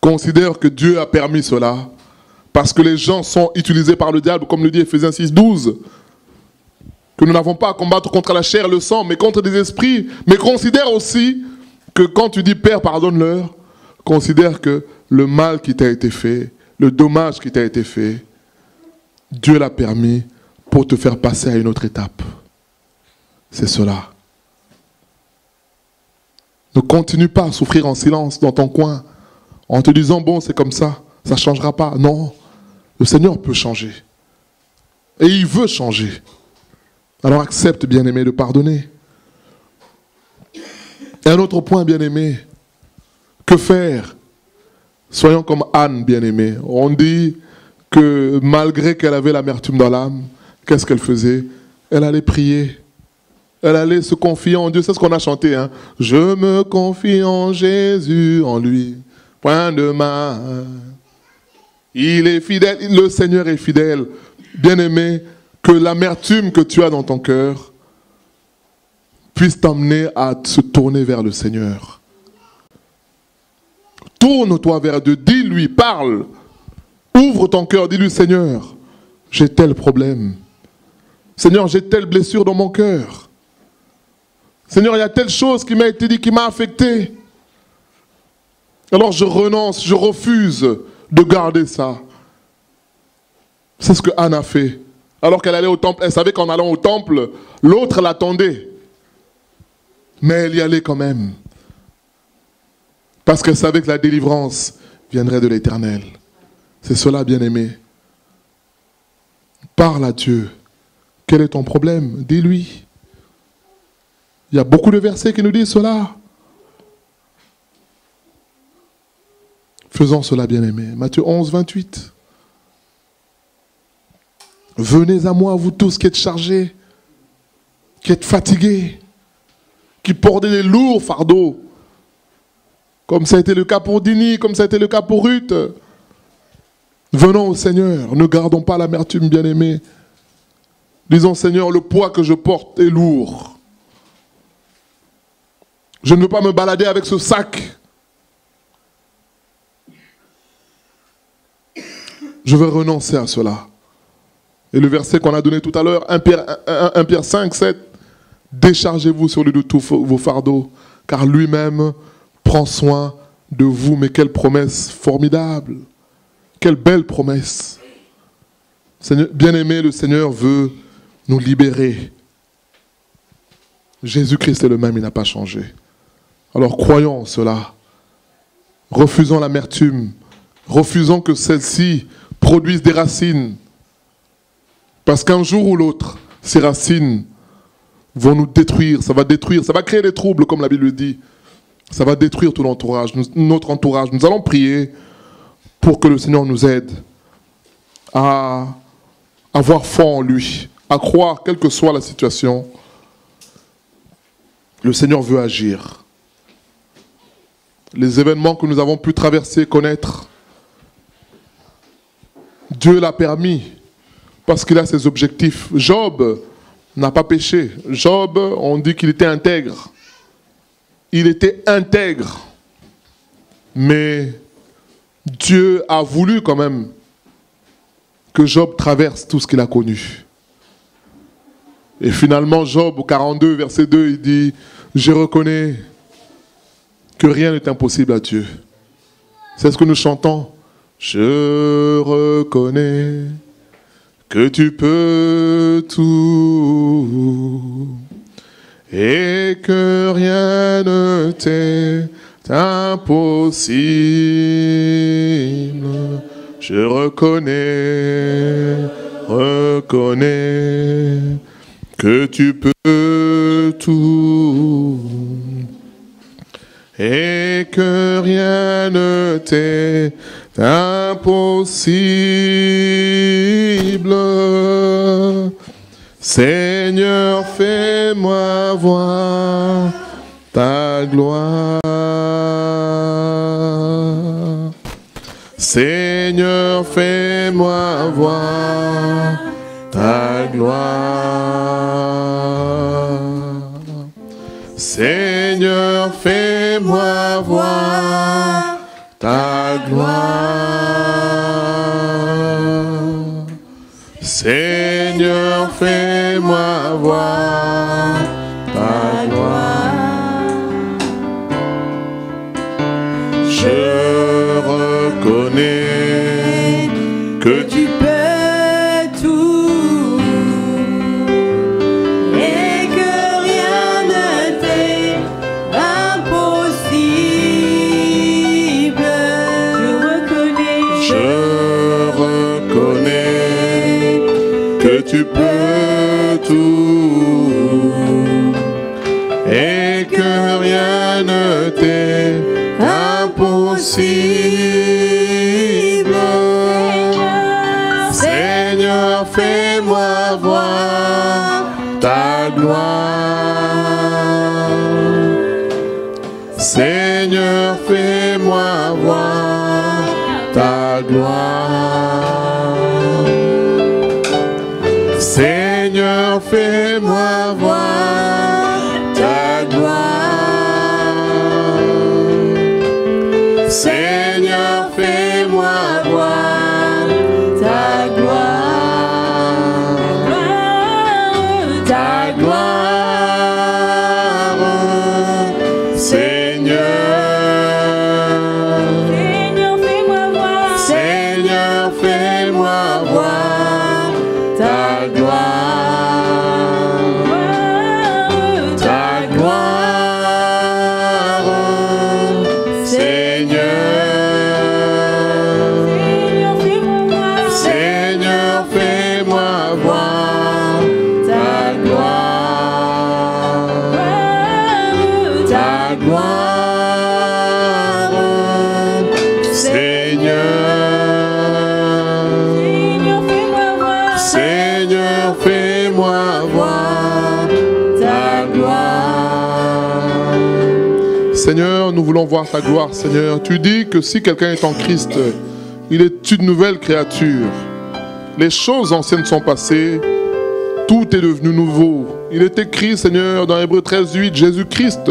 Considère que Dieu a permis cela, parce que les gens sont utilisés par le diable, comme le dit Ephésiens 6:12, que nous n'avons pas à combattre contre la chair et le sang, mais contre des esprits. Mais considère aussi que quand tu dis Père, pardonne-leur, considère que le mal qui t'a été fait, le dommage qui t'a été fait, Dieu l'a permis pour te faire passer à une autre étape. C'est cela. Ne continue pas à souffrir en silence dans ton coin, en te disant, bon, c'est comme ça ne changera pas. Non, le Seigneur peut changer. Et il veut changer. Alors accepte, bien-aimé, de pardonner. Et un autre point, bien-aimé, que faire? Soyons comme Anne, bien-aimé. On dit que malgré qu'elle avait l'amertume dans l'âme, qu'est-ce qu'elle faisait? Elle allait prier. Elle allait se confier en Dieu. C'est ce qu'on a chanté. Hein? Je me confie en Jésus, en lui. Point de mal. Il est fidèle. Le Seigneur est fidèle. Bien-aimé, que l'amertume que tu as dans ton cœur puisse t'amener à se tourner vers le Seigneur. Tourne-toi vers Dieu. Dis-lui, parle. Ouvre ton cœur. Dis-lui, Seigneur, j'ai tel problème. Seigneur, j'ai telle blessure dans mon cœur. Seigneur, il y a telle chose qui m'a été dit, qui m'a affecté. Alors je renonce, je refuse de garder ça. C'est ce que Anne a fait. Alors qu'elle allait au temple, elle savait qu'en allant au temple, l'autre l'attendait. Mais elle y allait quand même. Parce qu'elle savait que la délivrance viendrait de l'Éternel. C'est cela, bien-aimé. Parle à Dieu. Quel est ton problème? Dis-lui. Il y a beaucoup de versets qui nous disent cela. Faisons cela, bien-aimés. Matthieu 11, 28. Venez à moi, vous tous qui êtes chargés, qui êtes fatigués, qui portez des lourds fardeaux, comme ça a été le cas pour Dini, comme ça a été le cas pour Ruth. Venons au Seigneur, ne gardons pas l'amertume, bien-aimés. Disons, Seigneur, le poids que je porte est lourd. Je ne veux pas me balader avec ce sac. Je veux renoncer à cela. Et le verset qu'on a donné tout à l'heure, 1 Pierre 5, 7, déchargez-vous sur lui de tous vos fardeaux, car lui-même prend soin de vous. Mais quelle promesse formidable! Quelle belle promesse! Bien-aimé, le Seigneur veut nous libérer. Jésus-Christ est le même, il n'a pas changé. Alors croyons en cela. Refusons l'amertume. Refusons que celle-ci produise des racines. Parce qu'un jour ou l'autre, ces racines vont nous détruire. Ça va créer des troubles, comme la Bible dit. Ça va détruire tout l'entourage, notre entourage. Nous allons prier pour que le Seigneur nous aide à avoir foi en lui, à croire, quelle que soit la situation, le Seigneur veut agir. Les événements que nous avons pu traverser, connaître, Dieu l'a permis parce qu'il a ses objectifs. Job n'a pas péché. Job, on dit qu'il était intègre. Il était intègre. Mais Dieu a voulu quand même que Job traverse tout ce qu'il a connu. Et finalement, Job, au 42, verset 2, il dit « Je reconnais que rien n'est impossible à Dieu. » C'est ce que nous chantons. « Je reconnais que tu peux tout et que rien ne t'est impossible. Je reconnais que tu peux tout. et que rien ne t'est impossible. Seigneur, fais-moi voir ta gloire. Seigneur, fais-moi voir ta gloire. Seigneur, fais-moi voir ta gloire. Seigneur, fais-moi voir ta gloire. Je reconnais que tu
peux tout et que rien ne t'est impossible. Je
reconnais que tu peux tout et que rien ne t'est impossible. Seigneur, fais-moi voir ta gloire. Seigneur, fais-moi voir ta gloire. Seigneur, fais-moi voir ta gloire. Seigneur, fais-moi voir ta gloire. Ta gloire, Seigneur. Seigneur, fais-moi voir ta gloire. Ta gloire, Seigneur. Seigneur, fais-moi voir ta gloire. Ta gloire, Seigneur. Seigneur, fais-moi voir ta gloire. Seigneur, nous voulons voir ta gloire, Seigneur. Tu dis que si quelqu'un est en Christ, il est une nouvelle créature. Les choses anciennes sont passées, tout est devenu nouveau. Il est écrit, Seigneur, dans Hébreux 13:8, Jésus-Christ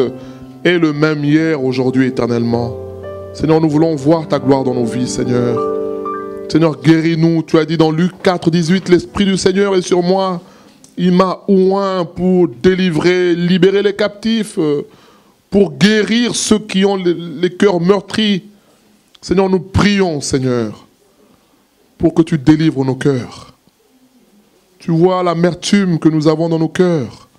est le même hier, aujourd'hui, éternellement. Seigneur, nous voulons voir ta gloire dans nos vies, Seigneur. Seigneur, guéris-nous. Tu as dit dans Luc 4:18, l'Esprit du Seigneur est sur moi. Il m'a oint pour délivrer, libérer les captifs, pour guérir ceux qui ont les cœurs meurtris. Seigneur, nous prions, Seigneur, pour que tu délivres nos cœurs. Tu vois l'amertume que nous avons dans nos cœurs.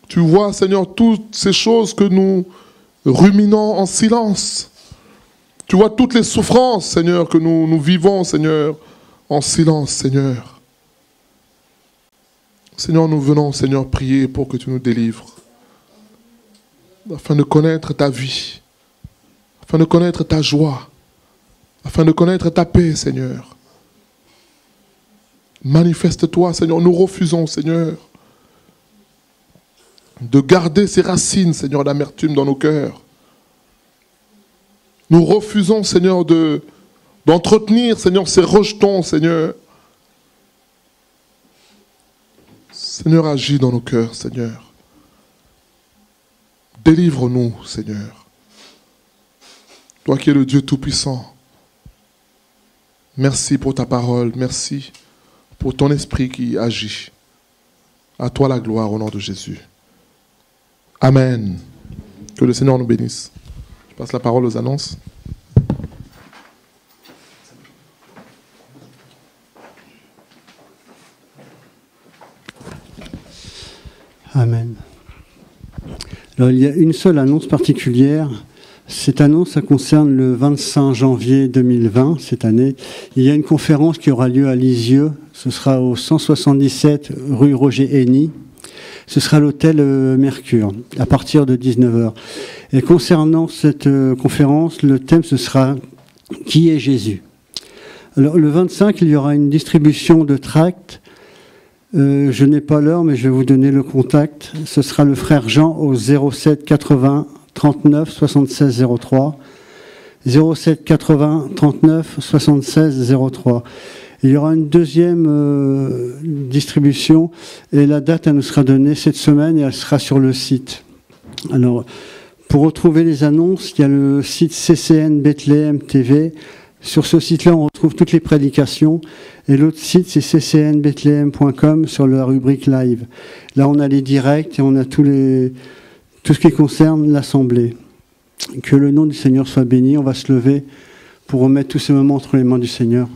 Tu vois, Seigneur, toutes ces choses que nous ruminons en silence. Tu vois toutes les souffrances, Seigneur, que nous vivons, Seigneur, en silence, Seigneur. Seigneur, nous venons, Seigneur, prier pour que tu nous délivres, afin de connaître ta vie, afin de connaître ta joie, afin de connaître ta paix, Seigneur. Manifeste-toi, Seigneur. Nous refusons, Seigneur, de garder ces racines, Seigneur, d'amertume dans nos cœurs. Nous refusons, Seigneur, d'entretenir, Seigneur, ces rejetons, Seigneur. Seigneur, agis dans nos cœurs, Seigneur. Délivre-nous, Seigneur. Toi qui es le Dieu Tout-Puissant. Merci pour ta parole. Merci pour ton esprit qui agit. À toi la gloire au nom de Jésus. Amen. Que le Seigneur nous bénisse. Je passe la parole aux annonces.
Amen. Alors, il y a une seule annonce particulière. Cette annonce, ça concerne le 25 janvier 2020, cette année. Il y a une conférence qui aura lieu à Lisieux. Ce sera au 177 rue Roger Henny. ce sera l'hôtel Mercure, à partir de 19h. Et concernant cette conférence, le thème, ce sera « Qui est Jésus ?» Alors, le 25, il y aura une distribution de tracts. Je n'ai pas l'heure, mais je vais vous donner le contact. Ce sera le frère Jean au 07 80 39 76 03. 07 80 39 76 03. Il y aura une deuxième distribution et la date elle nous sera donnée cette semaine et elle sera sur le site. Alors, pour retrouver les annonces, il y a le site CCN Bethléem TV. Sur ce site-là, on retrouve toutes les prédications. Et l'autre site, c'est ccnbethlehem.com sur la rubrique live. Là, on a les directs et on a tout ce qui concerne l'Assemblée. Que le nom du Seigneur soit béni. On va se lever pour remettre tous ces moments entre les mains du Seigneur.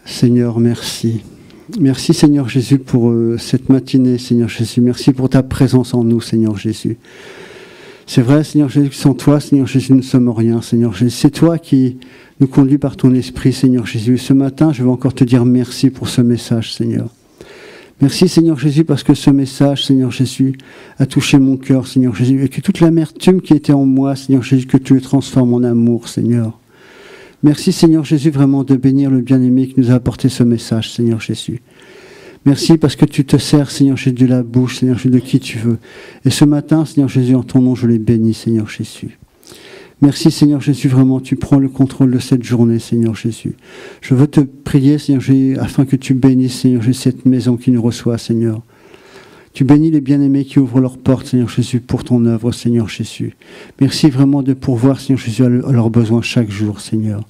Seigneur, merci. Merci Seigneur Jésus pour cette matinée, Seigneur Jésus. Merci pour ta présence en nous, Seigneur Jésus. C'est vrai, Seigneur Jésus, que sans toi, Seigneur Jésus, nous ne sommes rien, Seigneur Jésus. C'est toi qui nous conduis par ton esprit, Seigneur Jésus. Et ce matin, je veux encore te dire merci pour ce message, Seigneur. Merci, Seigneur Jésus, parce que ce message, Seigneur Jésus, a touché mon cœur, Seigneur Jésus. Et que toute l'amertume qui était en moi, Seigneur Jésus, que tu le transformes en amour, Seigneur. Merci Seigneur Jésus vraiment de bénir le bien-aimé qui nous a apporté ce message, Seigneur Jésus. Merci parce que tu te sers, Seigneur Jésus, de la bouche, Seigneur Jésus, de qui tu veux. Et ce matin, Seigneur Jésus, en ton nom, je les bénis, Seigneur Jésus. Merci Seigneur Jésus, vraiment, tu prends le contrôle de cette journée, Seigneur Jésus. Je veux te prier, Seigneur Jésus, afin que tu bénisses, Seigneur Jésus, cette maison qui nous reçoit, Seigneur. Tu bénis les bien-aimés qui ouvrent leurs portes, Seigneur Jésus, pour ton œuvre, Seigneur Jésus. Merci vraiment de pourvoir, Seigneur Jésus, à leurs besoins chaque jour, Seigneur.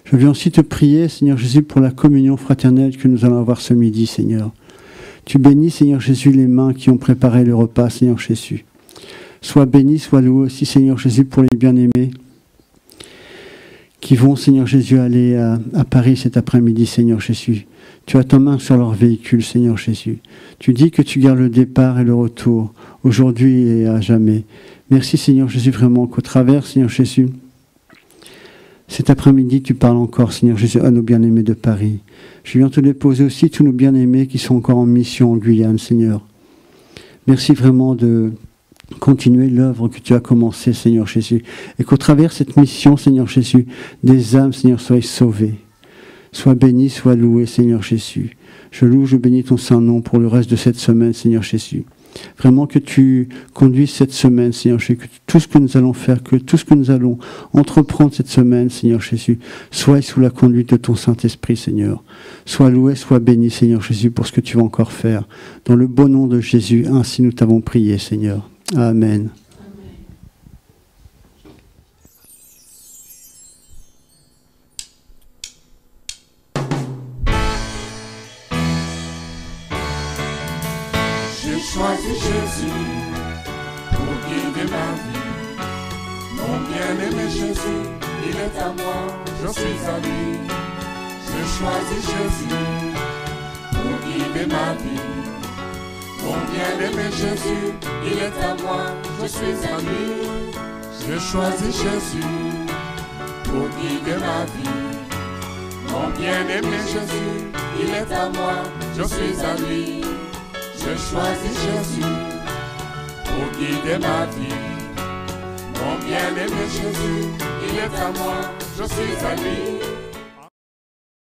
Je viens aussi te prier, Seigneur Jésus, pour la communion fraternelle que nous allons avoir ce midi, Seigneur. Tu bénis, Seigneur Jésus, les mains qui ont préparé le repas, Seigneur Jésus. Sois béni, sois loué aussi, Seigneur Jésus, pour les bien-aimés qui vont, Seigneur Jésus, aller à Paris cet après-midi, Seigneur Jésus. Tu as ta main sur leur véhicule, Seigneur Jésus. Tu dis que tu gardes le départ et le retour, aujourd'hui et à jamais. Merci, Seigneur Jésus, vraiment, qu'au travers, Seigneur Jésus, cet après-midi, tu parles encore, Seigneur Jésus, à nos bien-aimés de Paris. Je viens te déposer aussi tous nos bien-aimés qui sont encore en mission en Guyane, Seigneur. Merci vraiment de continuer l'œuvre que tu as commencée, Seigneur Jésus. Et qu'au travers de cette mission, Seigneur Jésus, des âmes, Seigneur, soient sauvées. Sois béni, sois loué, Seigneur Jésus. Je loue, je bénis ton saint nom pour le reste de cette semaine, Seigneur Jésus. Vraiment que tu conduises cette semaine, Seigneur Jésus, que tout ce que nous allons faire, que tout ce que nous allons entreprendre cette semaine, Seigneur Jésus, soit sous la conduite de ton Saint-Esprit, Seigneur. Sois loué, sois béni, Seigneur Jésus, pour ce que tu vas encore faire. Dans le beau nom de Jésus, ainsi nous t'avons prié, Seigneur. Amen.
J'ai choisi Jésus pour guider ma vie. Mon bien-aimé Jésus, il est à moi, je suis à lui. J'ai choisi Jésus pour guider ma vie. Mon bien-aimé Jésus, il est à moi, je suis à lui. J'ai choisi Jésus pour guider ma vie. Mon bien-aimé Jésus, il est à moi, je suis à lui. J'ai choisi Jésus pour guider ma vie. Mon bien-aimé Jésus, il est à moi, je suis à lui.